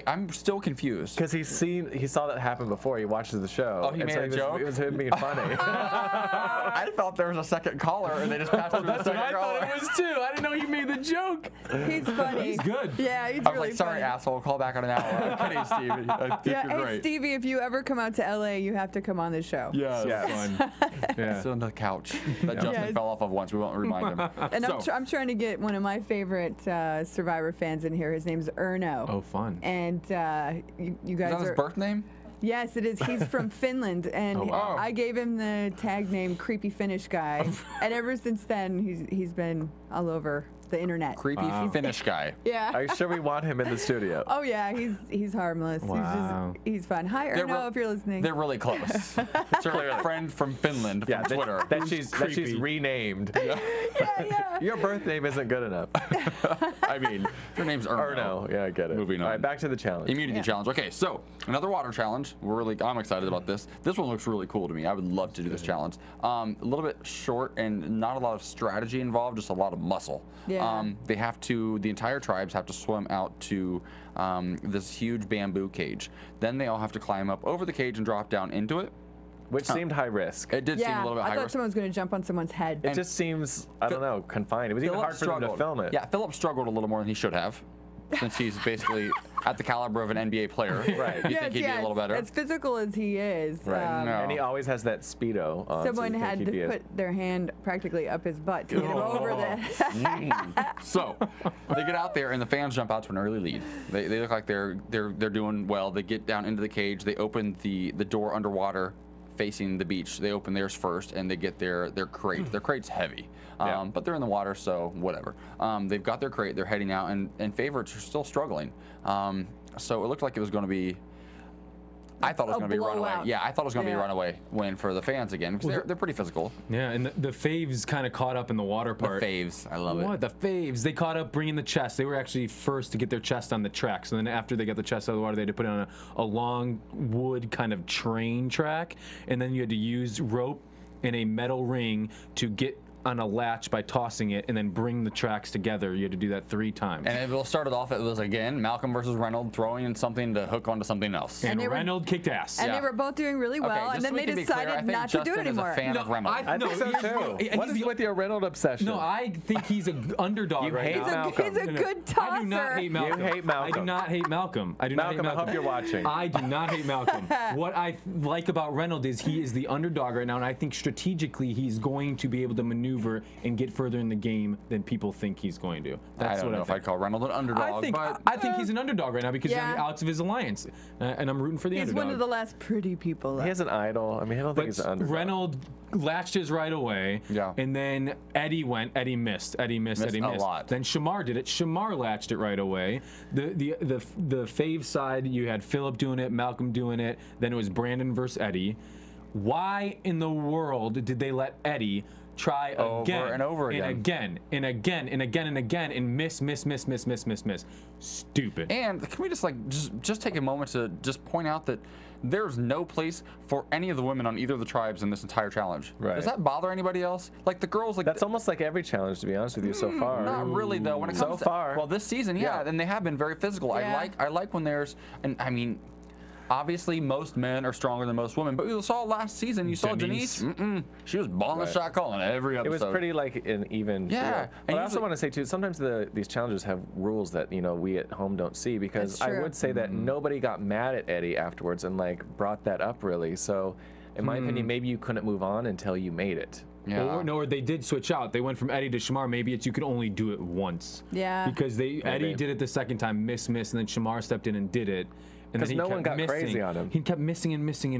I'm still confused. Because he saw that happen before. He watches the show. Oh, he and made so a joke? It was him being funny. I thought there was a second caller and they just passed through the That's what second I caller. thought it was too. I didn't know you made the joke. He's funny. He's good. Yeah, he's I was really like, sorry, funny. asshole, call back in an hour. I'm kidding, Steve. I think Yeah, you're hey, great. Stevie, if you ever come out to LA, you have to come on the show. Yes. Yes. Fun. Yeah. Still on the couch that Justin fell off of once. We won't remind him. And I'm trying to get one of my favorite Survivor fans in here. His name's Erno. Oh, fun. And you guys Is that his birth name? Yes, it is. He's from Finland, and I gave him the tag name Creepy Finnish Guy. And ever since then, he's been all over the internet. Creepy Finnish guy. Yeah. Are you sure we want him in the studio? Oh yeah, he's harmless. Wow. He's fun. Hi Erno, if you're listening. They're really close. Certainly a friend from Finland from Twitter. That she's renamed. Yeah. Your birth name isn't good enough. I mean, your name's Erno. Yeah, I get it. Moving on. All right, back to the challenge. Immunity challenge. Okay, so another water challenge. I'm excited about this. This one looks really cool to me. I would love to do this challenge. A little bit short and not a lot of strategy involved, just a lot of muscle. Yeah. The entire tribes have to swim out to this huge bamboo cage. Then they all have to climb up over the cage and drop down into it. Which seemed high risk. It did seem a little bit high risk. I thought someone was going to jump on someone's head. It just seems, I don't know, confined. It was even hard for them to film it. Yeah, Philip struggled a little more than he should have, since he's basically at the caliber of an NBA player. Right. You think he'd be a little better? As physical as he is. Right. No. And he always has that Speedo on. Someone had to put their hand practically up his butt to get him over this. So they get out there and the fans jump out to an early lead. They look like they're doing well. They get down into the cage. They open the door underwater facing the beach. They open theirs first and they get their crate. Their crate's heavy. But they're in the water, so whatever. They've got their crate. They're heading out, and favorites are still struggling. So it looked like it was going to be. I thought it was going to be a runaway. Yeah, I thought it was going to be a runaway win for the fans again because they're pretty physical. Yeah, and the faves kind of caught up in the water part. The faves, I love it. What? The faves? They caught up bringing the chest. They were actually first to get their chest on the track. So then after they got the chest out of the water, they had to put it on a long wood kind of train track, and then you had to use rope and a metal ring to get on a latch by tossing it and then bring the tracks together. You had to do that 3 times. And it started off, it was again Malcolm versus Reynolds throwing in something to hook onto something else. And Reynolds kicked ass. And they were both doing really well, and then they decided not to do it anymore. Is a fan of Reynolds. I think so too. What is with your Reynolds obsession? No, I think he's an underdog right now. He's a good tosser. I do not hate Malcolm. You hate Malcolm. I do not hate Malcolm. I do not hate Malcolm. I hope you're watching. I do not hate Malcolm. What I like about Reynolds is he is the underdog right now, and I think strategically he's going to be able to maneuver and get further in the game than people think he's going to. That's I don't know if I'd call Reynolds an underdog. I think he's an underdog right now because he's on the outs of his alliance, and I'm rooting for the underdog. He's one of the last pretty people left. He has an idol. I mean, I don't think he's an underdog. Reynolds latched his right away, and then Eddie missed a lot. Then Shamar did it. Shamar latched it right away. The fave side, you had Philip doing it, Malcolm doing it. Then it was Brandon versus Eddie. Why in the world did they let Eddie try over and over again, and again, and miss? Stupid. And can we just take a moment to just point out that there's no place for any of the women on either of the tribes in this entire challenge. Right. Does that bother anybody else? Like the girls, that's almost like every challenge, to be honest with you, so far. Not really though. When it comes so far. Well, this season, and they have been very physical. Yeah. I like when there's, and I mean, obviously most men are stronger than most women, but you saw last season, you saw Denise. She was balling the shot calling every episode. It was pretty like an even. Yeah. But I also want to say too, sometimes these challenges have rules that we at home don't see, because I would say that nobody got mad at Eddie afterwards and like brought that up really. So in my opinion, maybe you couldn't move on until you made it. Yeah. Or they did switch out. They went from Eddie to Shamar. Maybe it's you could only do it once. Yeah. Because Eddie did it the second time, missed, and then Shamar stepped in and did it. Because no one got crazy on him. He kept missing and missing.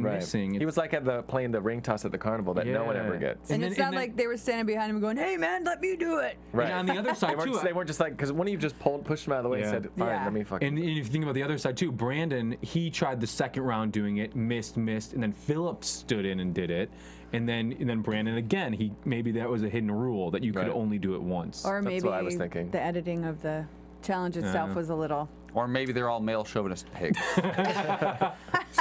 He was like playing the ring toss at the carnival that no one ever gets. And it's not like they were standing behind him going, "Hey man, let me do it." Right. And on the other side they weren't just like, because one of you just pushed him out of the way and said, "Fine, let me fucking." And if you think about the other side too, Brandon, he tried the second round doing it, missed, and then Philip stood in and did it. And then Brandon again. Maybe that was a hidden rule that you could only do it once. Or maybe that's what I was thinking. The editing of the challenge itself was a little. Or maybe they're all male chauvinist pigs.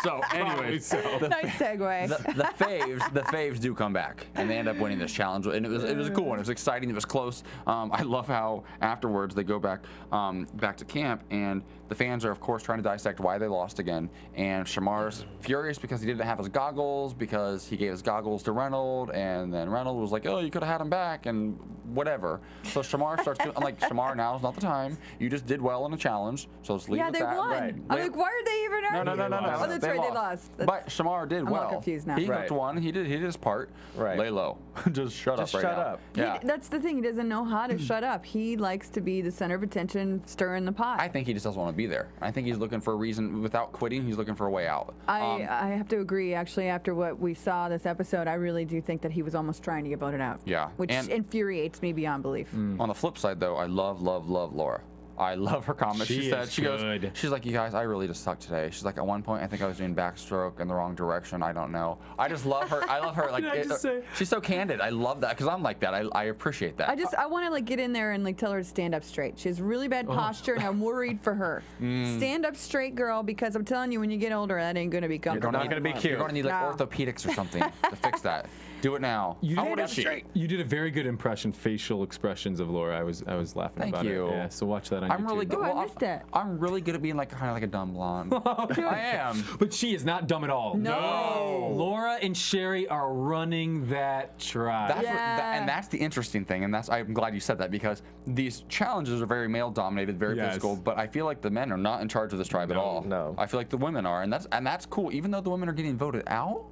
So, anyways, nice segue. The faves do come back, and they end up winning this challenge, and it was a cool one. It was exciting. It was close. I love how afterwards they go back to camp, and the fans are of course trying to dissect why they lost again. And Shamar's furious because he didn't have his goggles, because he gave his goggles to Reynolds, and then Reynolds was like, "Oh, you could have had him back," and whatever. So Shamar starts doing. I'm like, Shamar, now's not the time. You just did well in a challenge, So let's leave Yeah, with they that. won. Right. I'm like, why are they even arguing? No. Oh, that's right, they lost. But Shamar did I'm well. all confused now. He Right. hooked one. He did his part. Right. Lay low. Just shut Just up right shut now. up. Yeah. That's the thing. He doesn't know how to shut up. He likes to be the center of attention, stirring the pot. I think he just doesn't want to be there. I think he's looking for a reason. Without quitting, he's looking for a way out. I have to agree. Actually, after what we saw this episode, I really do think that he was almost trying to get voted out. Yeah. Which And- infuriates me beyond belief. On the flip side, though, I love Laura. I love her comments. She said, is she good. goes, she's like, you guys, I really just sucked today. She's like, at one point, I think I was doing backstroke in the wrong direction. I don't know. I just love her. I love her. Like, Did I just say? she's so candid. I love that because I'm like that. I appreciate that. I want to like get in there and like tell her to stand up straight. She has really bad posture, and I'm worried for her. Stand up straight, girl, because I'm telling you, when you get older, that ain't gonna be You're comfortable. not gonna be You're cute. going to need like No. orthopedics or something to fix that. Do it now. You How did old a- is she? You did a very good impression, facial expressions of Laura. I was laughing Thank about you. it. Yeah, so watch that on I'm YouTube. really good. Oh, I well, missed it. I'm really good at being like kind of like a dumb blonde. I am. But she is not dumb at all. No. Laura and Sherry are running that tribe. That's Yeah. and that's the interesting thing, and I'm glad you said that because these challenges are very male-dominated, very Yes. physical. But I feel like the men are not in charge of this tribe at all. No. I feel like the women are, and that's cool. Even though the women are getting voted out,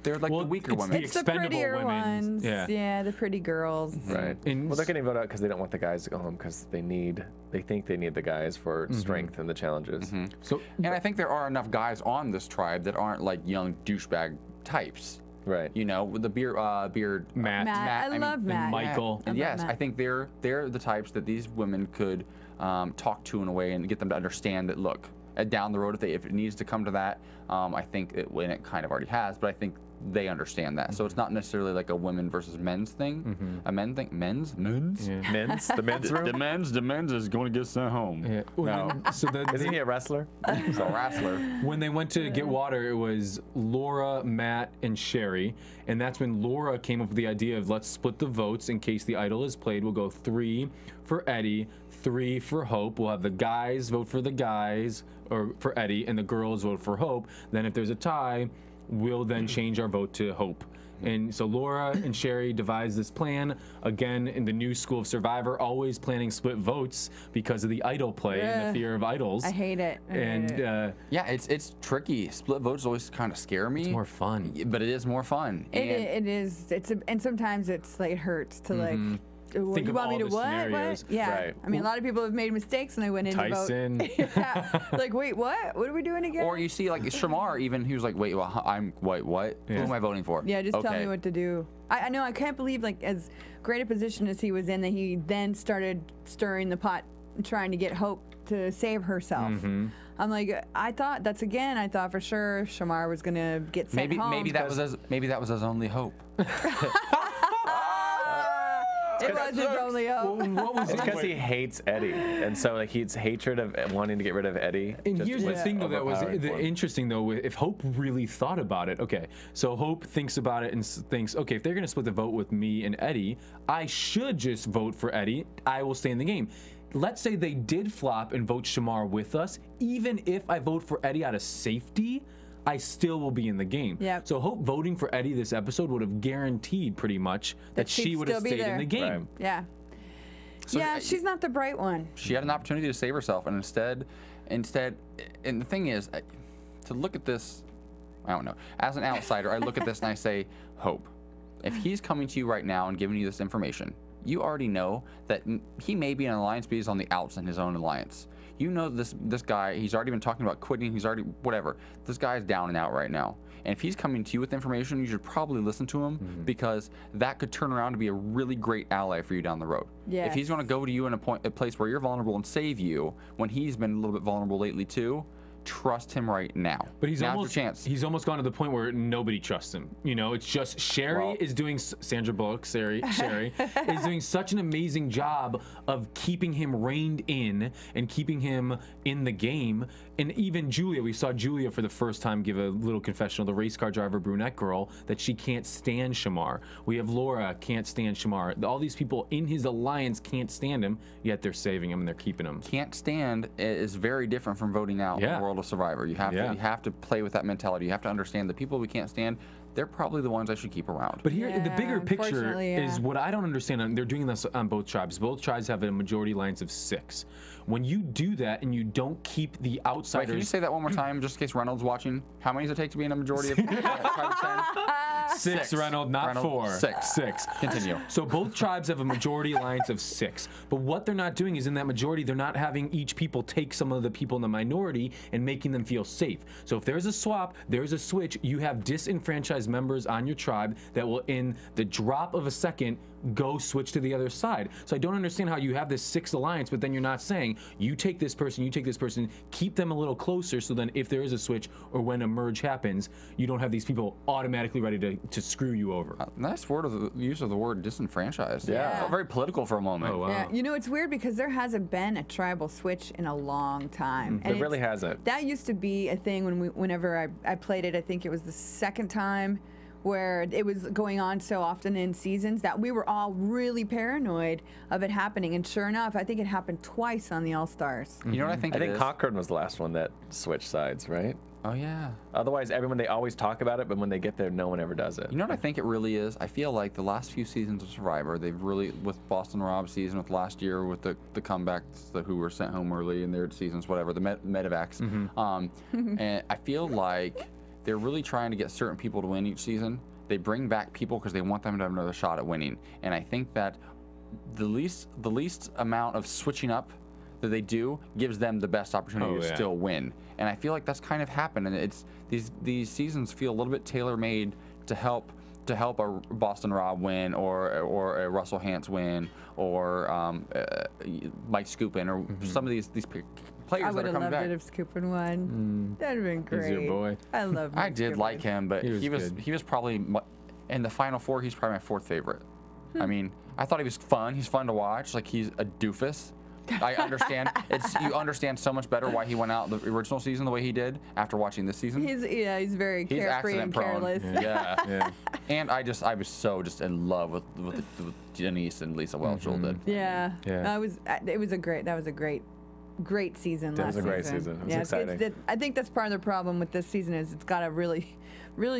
they're like Well, the weaker it's women. It's the expendable prettier women. ones. Yeah. The pretty girls. Right. And Well, they're getting voted out because they don't want the guys to go home because they think they need the guys for strength in the challenges. So And I think there are enough guys on this tribe that aren't like young douchebag types. Right. You know, with the beard. Matt, Matt, I mean, love Matt. and Michael. And I love yes, I Matt. think they're the types that these women could talk to in a way and get them to understand that. Look, down the road, if it needs to come to that, I think when it kind of already has, but I think they understand that. So it's not necessarily like a women versus men's thing, a men thing. Men's. Yeah. The men's room. The men's is going to get sent home. Yeah. No. So Isn't he a wrestler? He's a wrestler. when they went to get water, it was Laura, Matt, and Sherry. And that's when Laura came up with the idea of let's split the votes in case the idol is played. We'll go 3 for Eddie, 3 for Hope. We'll have the guys vote for the guys, or for Eddie, and the girls vote for Hope. Then if there's a tie, we'll then change our vote to Hope. And so Laura and Sherry devised this plan, again, in the new school of Survivor, always planning split votes because of the idol play and the fear of idols. I hate it. I hate And it. Yeah, it's tricky. Split votes always kind of scare me. It's more fun. But it is more fun. It is. And sometimes it's like it hurts to like. Think you of want me all to the what? scenarios. What? Yeah. Right. I mean, a lot of people have made mistakes and they went in Tyson. to vote. Yeah. Like, wait, what? What are we doing again? Or you see, like Shamar, even he was like, "Wait, what? Who am I voting for?" Yeah, just tell Okay. me what to do. I know. I can't believe, like, as great a position as he was in, that he then started stirring the pot, trying to get Hope to save herself. I'm like, I thought for sure Shamar was gonna get sent home. Maybe that was his only hope. It was his only hope. What was It's it? because he hates Eddie, and so like he's hatred of wanting to get rid of Eddie. And just here's the was thing, though, that was overpowering for him. interesting, though, if Hope really thought about it. Okay, so Hope thinks about it and thinks, okay, if they're going to split the vote with me and Eddie, I should just vote for Eddie. I will stay in the game. Let's say they did flop and vote Shamar with us. Even if I vote for Eddie out of safety, I still will be in the game. Yep. So Hope voting for Eddie this episode would have guaranteed pretty much that she'd she would have still be stayed in there. the game. Right. Yeah. So, Yeah, she's not the bright one. She had an opportunity to save herself, and instead, and the thing is, to look at this, I don't know. As an outsider, I look at this and I say, Hope, if he's coming to you right now and giving you this information, you already know that he may be in an alliance, but he's on the outs in his own alliance. You know this guy, he's already been talking about quitting, he's already, whatever. This guy's down and out right now. And if he's coming to you with information, you should probably listen to him because that could turn around to be a really great ally for you down the road. Yes. If he's going to go to you in a place where you're vulnerable and save you, when he's been a little bit vulnerable lately too, trust him right now. But he's Now's almost your chance. He's almost gone to the point where nobody trusts him. You know, it's just Sherry Well- is doing Sandra Bullock. Sherry is doing such an amazing job of keeping him reined in and keeping him in the game. And even Julia, we saw Julia for the first time give a little confessional, the race car driver brunette girl, that she can't stand Shamar. We have Laura can't stand Shamar. All these people in his alliance can't stand him, yet they're saving him and they're keeping him. Can't stand is very different from voting out in Yeah. the world world of Survivor. You have to play with that mentality. You have to understand the people we can't stand, they're probably the ones I should keep around. But here, the bigger picture is what I don't understand. They're doing this on both tribes. Both tribes have a majority alliance of 6. When you do that and you don't keep the outsiders... Wait, can you say that one more time, just in case Reynolds watching? How many does it take to be in a majority of tribe of 10? 6, Reynolds, not 4. 6. Continue. So both tribes have a majority alliance of 6. But what they're not doing is in that majority, they're not having each people take some of the people in the minority and making them feel safe. So if there's a swap, there's a switch, you have disenfranchised members on your tribe that will, in the drop of a second, go switch to the other side. So I don't understand how you have this 6 alliance, but then you're not saying, you take this person, keep them a little closer, so then if there is a switch or when a merge happens, you don't have these people automatically ready to screw you over. Nice use of the word disenfranchised. Yeah. Felt very political for a moment. Oh, wow. Yeah, you know, it's weird because there hasn't been a tribal switch in a long time. It really hasn't. That used to be a thing whenever I played it. I think it was the second time where it was going on so often in seasons that we were all really paranoid of it happening. And sure enough, I think it happened twice on the All-Stars. You know what I think? I think Concord was the last one that switched sides, right? Oh, yeah. Otherwise, they always talk about it, but when they get there, no one ever does it. You know what I think it really is? I feel like the last few seasons of Survivor, they've really, with Boston Rob's season, with last year, with the comebacks, who were sent home early in their seasons, whatever, the medevacs. And I feel like they're really trying to get certain people to win each season. They bring back people because they want them to have another shot at winning. And I think that the least amount of switching up that they do gives them the best opportunity to still win. And I feel like that's kind of happened. And it's these seasons feel a little bit tailor-made to help a Boston Rob win, or a Russell Hantz win, or Mike Scoopin, or some of these players that are coming back. I would have loved it if Scoopin won. That'd have been great. He's your boy. I love I did Scoopin. like him, but he was probably, in the Final Four, he's probably my 4th favorite. I mean, I thought he was fun. He's fun to watch. Like, he's a doofus. I understand. You understand so much better why he went out the original season the way he did after watching this season. He's very carefree and careless. Yeah. And I was so just in love with Denise and Lisa Welch. Yeah. It was a great season. That was a great season. It was exciting. I think that's part of the problem with this season is it's got a really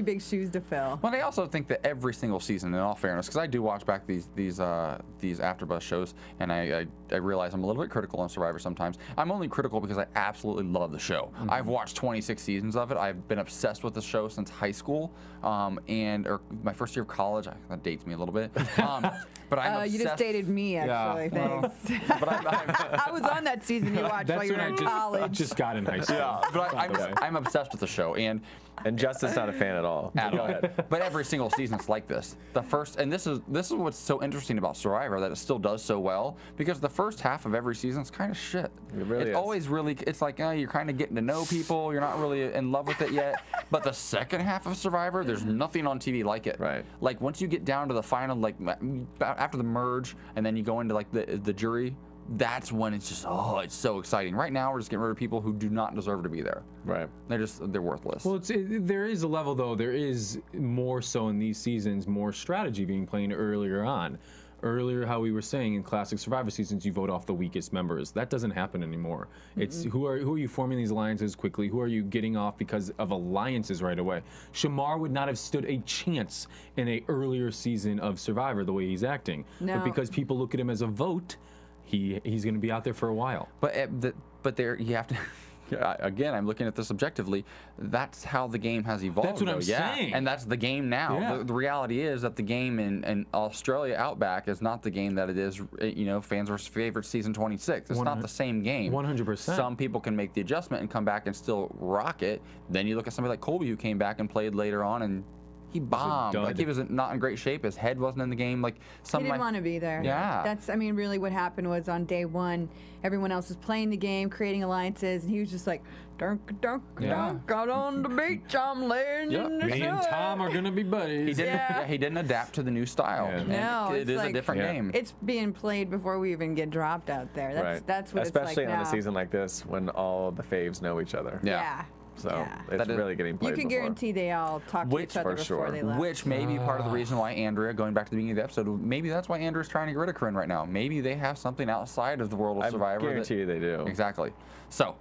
big shoes to fill. Well, I also think that every single season, in all fairness, because I do watch back these AfterBuzz shows, and I realize I'm a little bit critical on Survivor sometimes. I'm only critical because I absolutely love the show. I've watched 26 seasons of it. I've been obsessed with the show since high school, or my first year of college. That dates me a little bit. But I'm obsessed. You just dated me, actually. Thanks. But I was on that season you watched while you were in college. I just got in high school. Yeah, but I'm obsessed with the show, and Justin's not a fan at all. But every single season it's like this. And this is what's so interesting about Survivor, that it still does so well, because the first half of every season is kind of shit. It really is. Always really, it's like you're kind of getting to know people, you're not really in love with it yet. But the second half of Survivor, there's nothing on TV like it. Right. Like once you get down to the final, like after the merge, and then you go into like the jury, that's when it's just, it's so exciting. Right now, we're just getting rid of people who do not deserve to be there. Right. They're worthless. Well, there is a level, though. There is more so in these seasons, more strategy being played earlier on. Earlier, how we were saying in classic Survivor seasons, you vote off the weakest members. That doesn't happen anymore. It's who are you forming these alliances quickly? Who are you getting off because of alliances right away? Shamar would not have stood a chance in an earlier season of Survivor the way he's acting. No. But because people look at him as a vote, he's going to be out there for a while. But there you have to. Again, I'm looking at this objectively. That's how the game has evolved. That's what I'm saying. And that's the game now. Yeah. The reality is that the game in Australia Outback is not the game that it is, Fans vs. Favorites season 26. It's not the same game. 100%. Some people can make the adjustment and come back and still rock it. Then you look at somebody like Colby, who came back and played later on, and he bombed. Like, he was not in great shape. His head wasn't in the game. Like, he didn't want to be there. Yeah. That's, really what happened was on day one, everyone else was playing the game, creating alliances, and he was just like, dunk, got on the beach, I'm laying in the sun. Me and Tom are going to be buddies. He didn't adapt to the new style. Yeah. No, it is a different game. It's being played before we even get dropped out there. That's what Especially it's like now. Especially on a season like this when all the faves know each other. Yeah. So it's really getting played. You can guarantee they all talk to each other before they left. Which may be part of the reason why Andrea, going back to the beginning of the episode, maybe that's why Andrea's trying to get rid of Corinne right now. Maybe they have something outside of the world of Survivor. I guarantee you they do. Exactly. So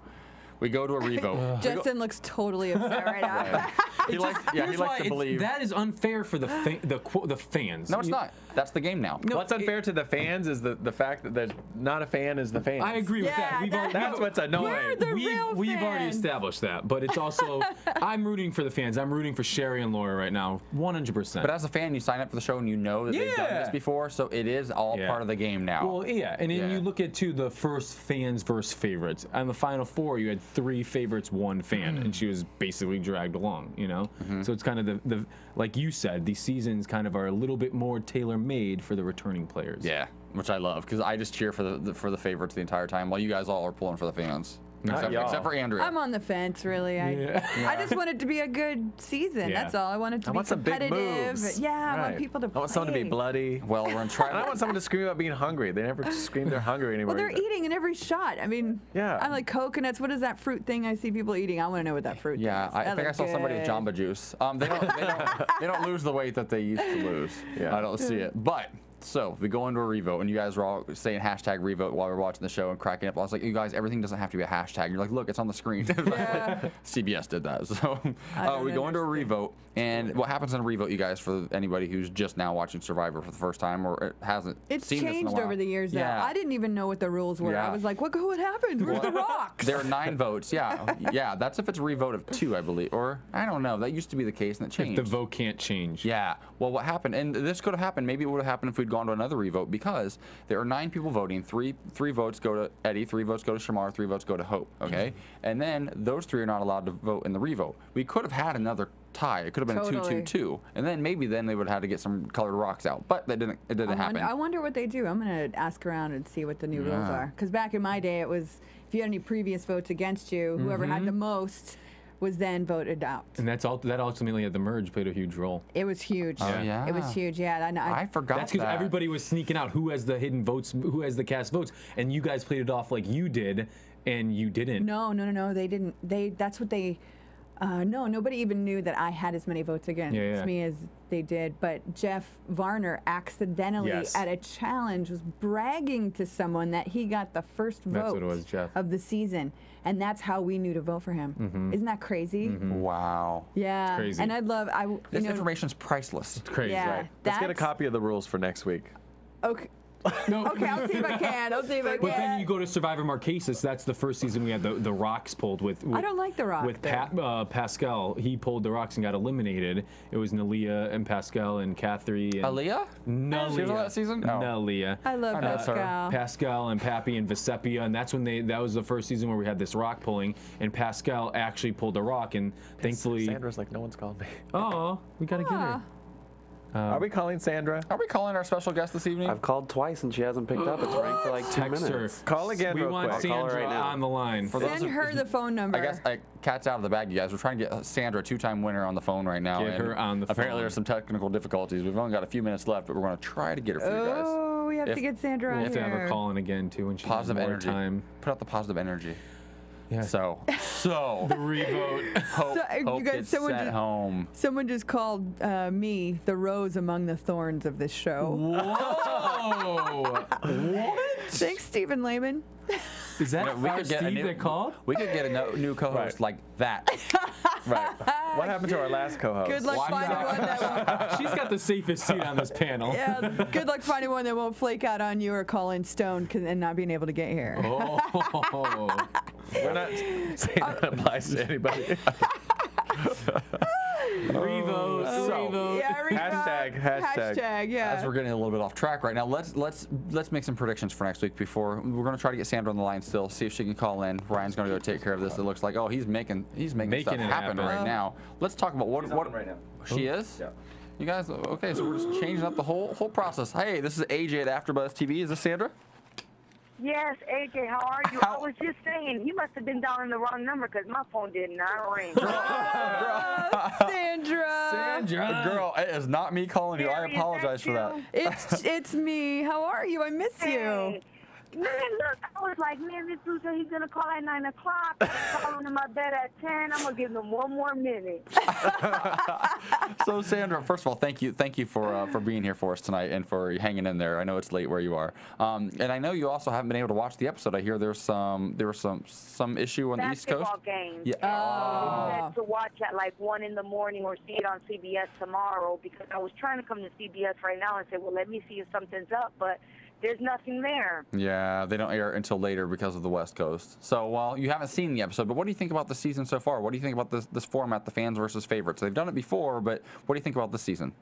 We go to a revote. Justin looks totally upset right now. He likes to believe. That is unfair for the fans. No, it's not. That's the game now. No, what's unfair to the fans is the fact that there's not a fan is the fans. I agree with that. That's what's annoying. We're the real We've already fans. established that, but it's also I'm rooting for the fans. I'm rooting for Sherri and Laura right now, 100%. But as a fan, you sign up for the show and you know that they've done this before, so it is all part of the game now. Well, yeah, and then you look at the first fans versus favorites. On the Final Four, you had 3 favorites, 1 fan, and she was basically dragged along. You know, so it's kind of the like you said, these seasons kind of are a little bit more tailor-made for the returning players. Yeah, which I love because I just cheer for the favorites the entire time, while you guys all are pulling for the fans. Except for Andrea. I'm on the fence, really. I just want it to be a good season. Yeah. That's all. I want it to be some big competitive. moves. Yeah, I want people to play. I want someone to be bloody. Well, we're gonna try. And I want someone to scream about being hungry. They never scream they're hungry anymore. Well, they're eating in every shot. I mean, I'm like coconuts. What is that fruit thing I see people eating? I want to know what that fruit is. I think I saw somebody with Jamba Juice. They don't lose the weight that they used to lose. I don't see it. But so we go into a revote, and you guys were all saying hashtag revote while we were watching the show and cracking up. I was like, you guys, everything doesn't have to be a hashtag. You're like, look, it's on the screen. CBS did that. So we go into a revote, and what happens in a revote, you guys, for anybody who's just now watching Survivor for the first time or hasn't seen this in a while. It's changed over the years, though. I didn't even know what the rules were. I was like, what happened? Where's the rocks? There are 9 votes. Yeah, that's if it's a revote of 2, I believe. Or, I don't know. That used to be the case, and it changed. If the vote can't change. Yeah. Well, what happened, and this could have happened, maybe it would have happened if we'd gone to another revote, because there are 9 people voting. Three votes go to Eddie, 3 votes go to Shamar, 3 votes go to Hope, okay? And then those 3 are not allowed to vote in the revote. We could have had another tie. It could have been a 2-2-2. And then maybe they would have had to get some colored rocks out. But it didn't happen. I wonder what they do. I'm going to ask around and see what the new rules are. Because back in my day, it was if you had any previous votes against you, whoever had the most was then voted out. And that ultimately at the merge played a huge role. It was huge. Oh, yeah. It was huge, yeah. I forgot That's because everybody was sneaking out who has the hidden votes, who has the cast votes, and you guys played it off like you did, and you didn't. No, they didn't. That's what they... no, nobody even knew that I had as many votes against me as they did. But Jeff Varner accidentally at a challenge was bragging to someone that he got the first vote of the season. And that's how we knew to vote for him. Isn't that crazy? Wow. Yeah. It's crazy. And I'd love... This information's priceless. It's crazy. Yeah, right. Let's get a copy of the rules for next week. Okay. Okay, I'll see if I can. But then you go to Survivor Marquesas. That's the first season we had the rocks pulled with I don't like the rock. With Pascal. He pulled the rocks and got eliminated. It was Nalia and Pascal and Catherine. And Aaliyah? Nalia. She was on that season? No. Nalia. I love Pascal. Pascal and Pappy and Vesepia, and that's when that was the first season where we had this rock pulling, and Pascal actually pulled a rock, and thankfully... Sandra's like, no one's called me. Oh, we gotta get her. Are we calling Sandra? Are we calling our special guest this evening? I've called twice and she hasn't picked up. It's ranked for like 2 minutes. Call again We real want quick. Sandra right now. on the line. Send her the phone number. I guess cat's out of the bag, you guys. We're trying to get Sandra, 2-time winner, on the phone right now. Get her on the phone. Apparently there's some technical difficulties. We've only got a few minutes left, but we're going to try to get her for you guys. Oh, we have to get Sandra on We here. have to have her call in again, too, when she has more energy. time. Put out the positive energy. Yeah. So the revote. Hope you guys, gets sent home. Someone just called me the rose among the thorns of this show. Whoa! What? Thanks, Stephen Lehman. Is that we could get Steve that called? We could get a new co-host like that. Right. What happened to our last co-host? Good luck finding one that won't. She's got the safest seat on this panel. Yeah, good luck finding one that won't flake out on you or call in stoned and not being able to get here. Oh. We're not saying that applies to anybody. Revote. Yeah, Hashtag. Yeah. As we're getting a little bit off track right now, let's make some predictions for next week. Before we're going to try to get Sandra on the line still, see if she can call in. Ryan's going to go take care of this. It looks like he's making stuff happen right now. Let's talk about what right now. She is. Yeah. You guys, okay? So we're just changing up the whole process. Hey, this is AJ at AfterBuzz TV. Is this Sandra? Yes, AJ, how are you? I was just saying, you must have been dialing the wrong number because my phone did not ring. Sandra. Girl, it is not me calling you. I apologize for that. It's me. How are you? I miss you. Man, look, I was like, man, this dude said he's going to call at 9 o'clock. I'm calling him my bed at 10. I'm going to give him 1 more minute. So, Sandra, first of all, thank you for being here for us tonight and for hanging in there. I know it's late where you are. And I know you also haven't been able to watch the episode. I hear there was some issue on the East Coast. Basketball games. Yeah. We said to watch at like 1 in the morning or see it on CBS tomorrow, because I was trying to come to CBS right now and say, well, let me see if something's up, but there's nothing there. Yeah, they don't air until later because of the West Coast. So, well, you haven't seen the episode, but what do you think about the season so far? What do you think about this format, the fans versus favorites? They've done it before, but what do you think about this season?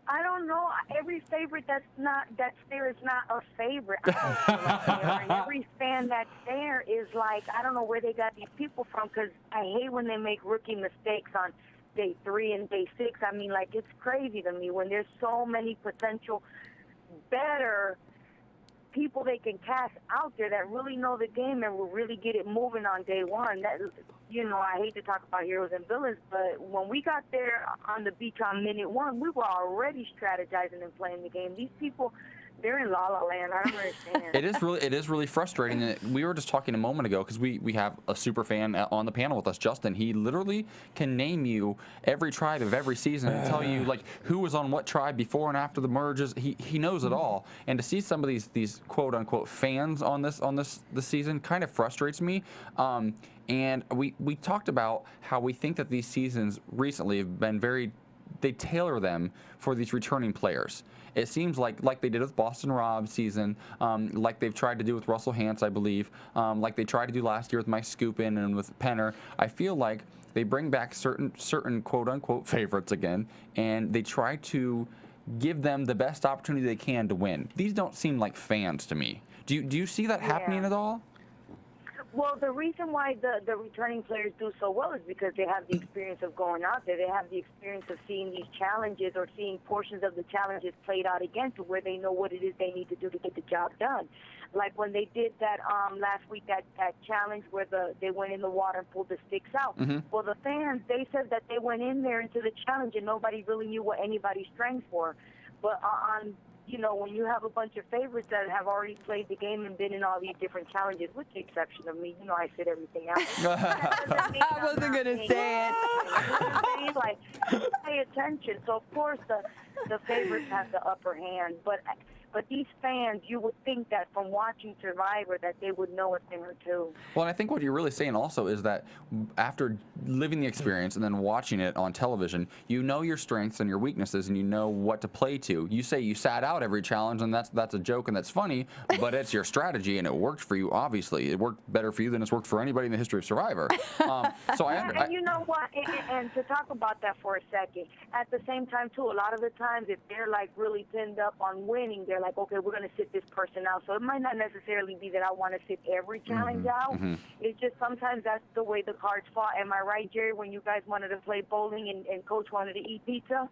I don't know. Every favorite that's there is not a favorite. I don't feel like there. And every fan that's there is like, I don't know where they got these people from, because I hate when they make rookie mistakes on day 3 and day 6. I mean, like, it's crazy to me when there's so many potential better people they can cast out there that really know the game and will really get it moving on day 1. That, you know, I hate to talk about heroes and villains, but when we got there on the beach on minute 1, we were already strategizing and playing the game. These people, they're in La La Land. I don't understand. It is really frustrating. And we were just talking a moment ago, because we have a super fan on the panel with us, Justin. He literally can name you every tribe of every season and tell you like who was on what tribe before and after the merges. He knows it all. And to see some of these quote unquote fans on this season kind of frustrates me. And we talked about how we think that these seasons recently have been they tailor them for these returning players. It seems like they did with Boston Rob's season, like they've tried to do with Russell Hantz, I believe, like they tried to do last year with Mike Skupin and with Penner. I feel like they bring back certain quote-unquote favorites again, and they try to give them the best opportunity they can to win. These don't seem like fans to me. Do you see that happening at all? Well, the reason why the returning players do so well is because they have the experience of going out there. They have the experience of seeing these challenges or seeing portions of the challenges played out again, to where they know what it is they need to do to get the job done. Like when they did that last week, that challenge where they went in the water and pulled the sticks out. Mm-hmm. Well, the fans, they said that they went in there into the challenge and nobody really knew what anybody's strengths were. But on you know, when you have a bunch of favorites that have already played the game and been in all these different challenges, with the exception of me, you know, I sit everything out. I wasn't going to say it. Like, pay attention. So, of course, the favorites have the upper hand. But these fans, you would think that from watching Survivor that they would know a thing or two. Well, and I think what you're really saying also is that after living the experience and then watching it on television, you know your strengths and your weaknesses and you know what to play to. You say you sat out every challenge, and that's a joke and that's funny, but it's your strategy and it worked for you, obviously. It worked better for you than it's worked for anybody in the history of Survivor. And you know what, and to talk about that for a second, at the same time, too, a lot of the times if they're like really pinned up on winning, they're like, okay, we're going to sit this person out. So it might not necessarily be that I want to sit every challenge out. Mm-hmm. It's just sometimes that's the way the cards fall. Am I right, Jerry, when you guys wanted to play bowling and Coach wanted to eat pizza?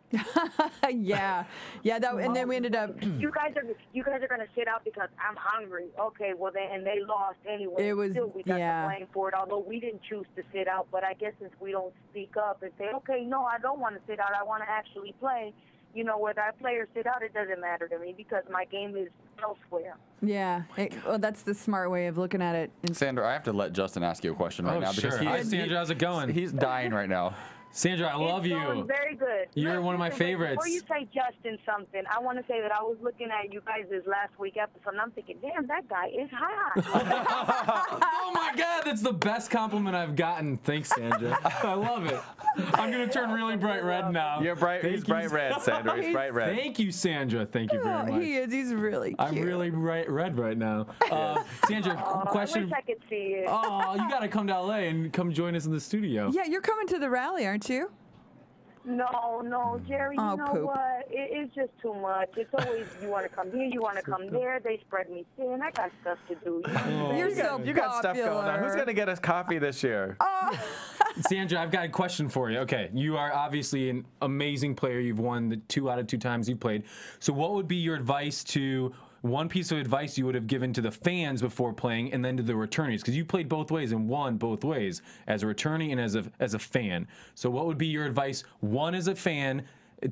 Yeah. And then we ended up... You guys are going to sit out because I'm hungry. Okay, well, and they lost anyway. It was, still, we got the blame for it, although we didn't choose to sit out. But I guess since we don't speak up and say, okay, no, I don't want to sit out, I want to actually play, you know, whether I play or sit out, it doesn't matter to me because my game is elsewhere. Yeah. Well, that's the smart way of looking at it. Sandra, I have to let Justin ask you a question right now. Sure. Hi, Sandra. How's it going? He's dying right now. Sandra, I love you. Going very good. You're one of my favorites. Before you say Justin something, I want to say that I was looking at you guys' last week episode, and I'm thinking, damn, that guy is hot. Oh, my God. That's the best compliment I've gotten. Thanks, Sandra. I love it. I'm going to turn really bright red now. You're bright. He's bright red, Sandra. He's bright red. Thank you, Sandra. Thank you very much. He is. He's really cute. I'm really bright red right now. Sandra, question. I wish I could see you. Oh, you got to come to LA and come join us in the studio. Yeah, you're coming to the rally, aren't you? No, Jerry, you know what? It's just too much. It's always, you want to come here, you want to come there. They spread me thin. I got stuff to do. You got stuff going on. Who's going to get us coffee this year? Sandra, I've got a question for you. Okay, you are obviously an amazing player. You've won the 2 out of 2 times you've played. So what would be your advice one piece of advice you would have given to the fans before playing and then to the returnees? Because you played both ways and won both ways, as a returnee and as a fan. So what would be your advice, one as a fan,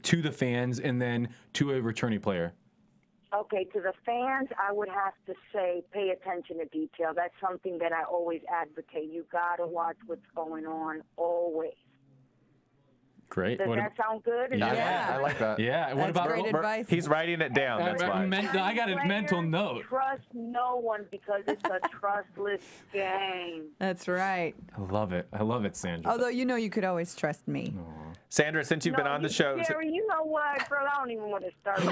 to the fans, and then to a returnee player? Okay, to the fans, I would have to say pay attention to detail. That's something that I always advocate. You got to watch what's going on always. Great. Does that sound good? I like that. Yeah. What about great advice. He's writing it down. That's why. I got a mental note. Trust no one because it's a trustless game. That's right. I love it. I love it, Sandra. Although you could always trust me. Aww. Sandra, since you've been on the show. Jerry, you know what, girl? I don't even want to start.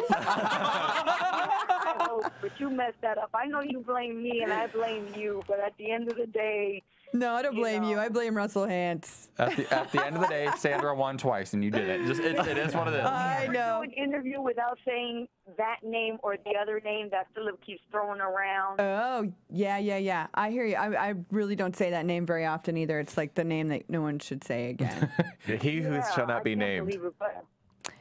But you messed that up. I know you blame me and I blame you, but at the end of the day. No, I don't blame you. I blame Russell Hantz. At the end of the day, Sandra won twice, and you did it. It is what it is. I know. Do an interview without saying that name or the other name that Philip keeps throwing around. Oh, yeah. I hear you. I really don't say that name very often either. It's like the name that no one should say again. He who shall not be named.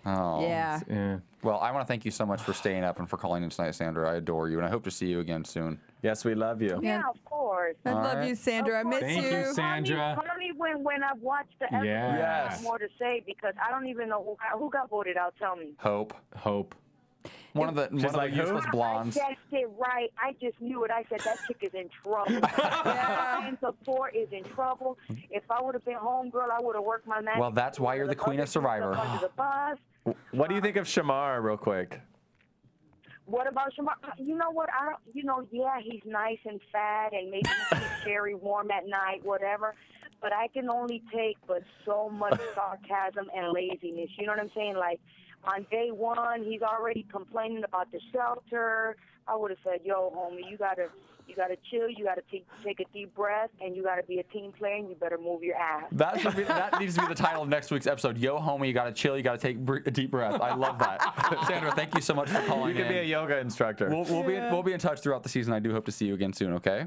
Oh. Yeah. Well, I want to thank you so much for staying up and for calling in tonight, Sandra. I adore you, and I hope to see you again soon. Yes, we love you. Yeah, of course. I love you, Sandra. I miss you. Thank you, Sandra. Call me when I've watched the episode. Yeah. I have more to say because I don't even know who got voted out. Tell me. Hope. One of the useless blondes. I guessed it right. I just knew it. I said that chick is in trouble. And support is in trouble. If I would have been homegirl, I would have worked my magic. Well, that's why you're the queen of Survivor. Under the bus. What do you think of Shamar, real quick? What about Shamar? You know what? Yeah, he's nice and fat, and maybe he keeps Sherry warm at night, whatever. But I can only take but so much sarcasm and laziness. You know what I'm saying? Like, on day one, he's already complaining about the shelter. I would have said, "Yo, homie, you gotta chill. You gotta take a deep breath, and you gotta be a team player. And you better move your ass." That needs to be the title of next week's episode. Yo, homie, you gotta chill. You gotta take a deep breath. I love that. Sandra, thank you so much for calling in. You can be a yoga instructor. We'll be in touch throughout the season. I do hope to see you again soon. Okay.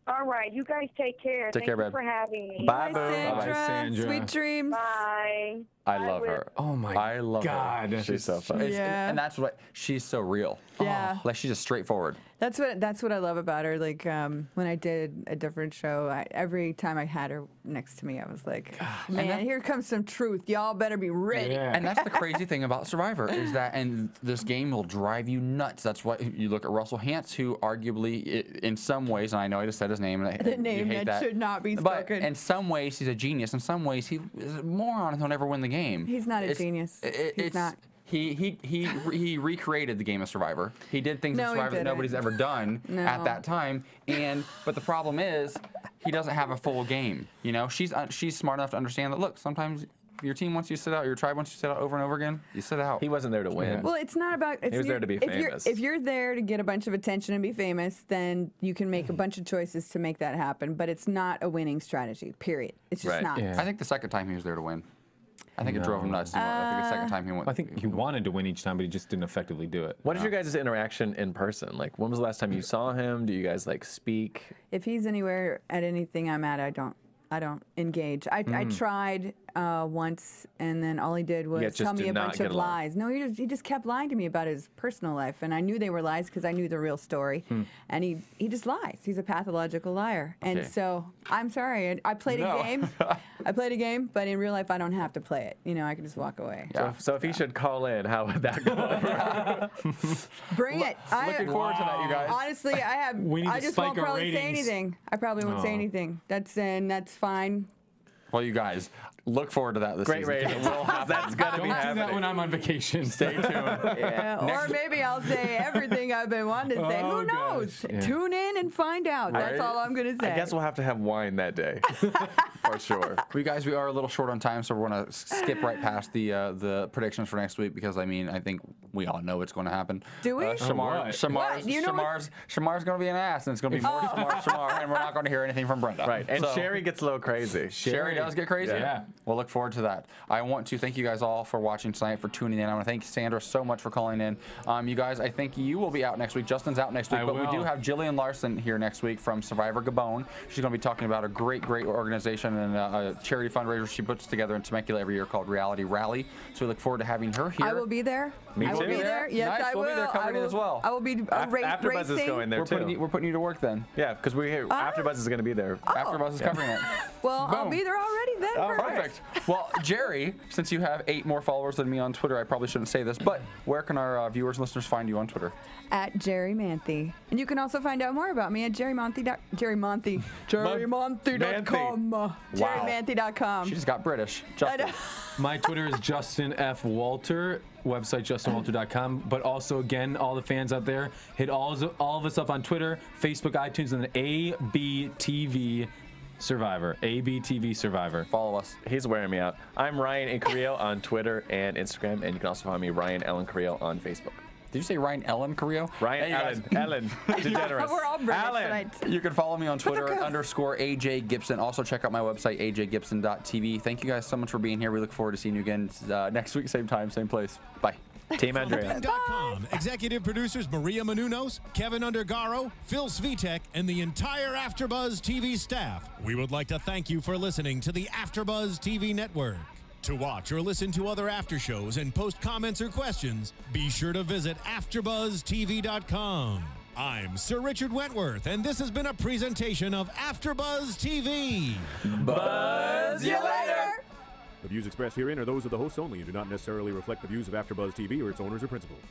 All right, you guys take care. Take care, Thank you babe. for having me. Bye, boo. Sandra. Bye, Sandra. Sweet dreams. Bye. I love her. Oh my I love God. her. She's so funny. Yeah. And that's what she's so real. Yeah. Like she's just straightforward. That's what I love about her. Like when I did a different show, every time I had her next to me, I was like, man, here comes some truth. Y'all better be ready. Yeah. And that's the crazy thing about Survivor is that, and this game will drive you nuts. That's what you look at Russell Hantz, who arguably, in some ways, and I know I just said his name, and The name you hate that should not be spoken. But in some ways, he's a genius. In some ways, he is a moron and he'll never win the game. He's not a genius. He's not. He recreated the game of Survivor. He did things in Survivor that nobody's ever done at that time. But the problem is, he doesn't have a full game. You know, she's smart enough to understand that. Look, sometimes your team wants you to sit out, your tribe wants you to sit out over and over again. You sit out. He wasn't there to win. Well, it's not about. He was there to be famous. If you're there to get a bunch of attention and be famous, then you can make a bunch of choices to make that happen. But it's not a winning strategy. Period. It's just not. I think the second time he was there to win. I think it drove him nuts. I think the second time he went. I think he wanted to win each time, but he just didn't effectively do it. What is your guys' interaction in person? Like, when was the last time you saw him? Do you guys like speak? If he's anywhere at anything I'm at, I don't engage. I tried once, and then all he did was tell me a bunch of lies. No, he just kept lying to me about his personal life, and I knew they were lies because I knew the real story. And he just lies. He's a pathological liar. And so I'm sorry. I played a game. I played a game, but in real life I don't have to play it. You know, I can just walk away. Yeah. So if he should call in, how would that go over? Bring it. Looking forward to that, you guys. Honestly, I just won't probably say anything. I probably won't say anything. That's fine. Well, you guys, look forward to that this season. Great rating. That's going to be happening. Don't do that when I'm on vacation. Stay tuned. Or maybe I'll say everything I've been wanting to say. Who knows? Yeah. Tune in and find out. That's all I'm going to say. I guess we'll have to have wine that day. For sure. We are a little short on time, so we're going to skip right past the predictions for next week because, I mean, I think we all know what's going to happen. Do we? Shamar's going to be an ass, and it's going to be more Shamar, and we're not going to hear anything from Brenda. Right. And Sherry gets a little crazy. Sherry does get crazy? Yeah. We'll look forward to that. I want to thank you guys all for watching tonight, for tuning in. I want to thank Sandra so much for calling in. You guys, I think you will be out next week. Justin's out next week, but we do have Jillian Larson here next week from Survivor Gabon. She's going to be talking about a great organization and a charity fundraiser she puts together in Temecula every year called Reality Rally. So we look forward to having her here. I will be there. Me too. I will be there. Yes, nice. I will. We'll be there covering it as well. I will be AfterBuzz is going there too. We're putting you to work then. Yeah, because AfterBuzz is going to be there. AfterBuzz is covering it. Well, I'll be there already then. Perfect. Perfect. Well, Jerri, since you have 8 more followers than me on Twitter, I probably shouldn't say this, but where can our viewers and listeners find you on Twitter? At Jerri Manthey. And you can also find out more about me at jerrymanthey.com. jerrymanthey.com. She just got British. Justin. My Twitter is Justin F. Walter. Website justinwalter.com. But also, again, all the fans out there, hit all of us up on Twitter, Facebook, iTunes, and then ABTV Survivor. ABTV Survivor. Follow us. He's wearing me out. I'm Ryan Carrillo on Twitter and Instagram, and you can also find me Ryan Allen Carrillo on Facebook. Did you say Ryan Allen Carrillo? Ryan Allen. DeGeneres. We're all British tonight. You can follow me on Twitter at _AJ Gibson. Also check out my website, ajgibson.tv. Thank you guys so much for being here. We look forward to seeing you again next week, same time, same place. Bye. Team Andrea. Bing.com. Executive producers Maria Menounos, Kevin Undergaro, Phil Svitek, and the entire AfterBuzz TV staff. We would like to thank you for listening to the AfterBuzz TV network. To watch or listen to other after shows and post comments or questions, be sure to visit AfterBuzzTV.com. I'm Sir Richard Wentworth, and this has been a presentation of AfterBuzz TV. Buzz you later! The views expressed herein are those of the hosts only and do not necessarily reflect the views of AfterBuzz TV or its owners or principals.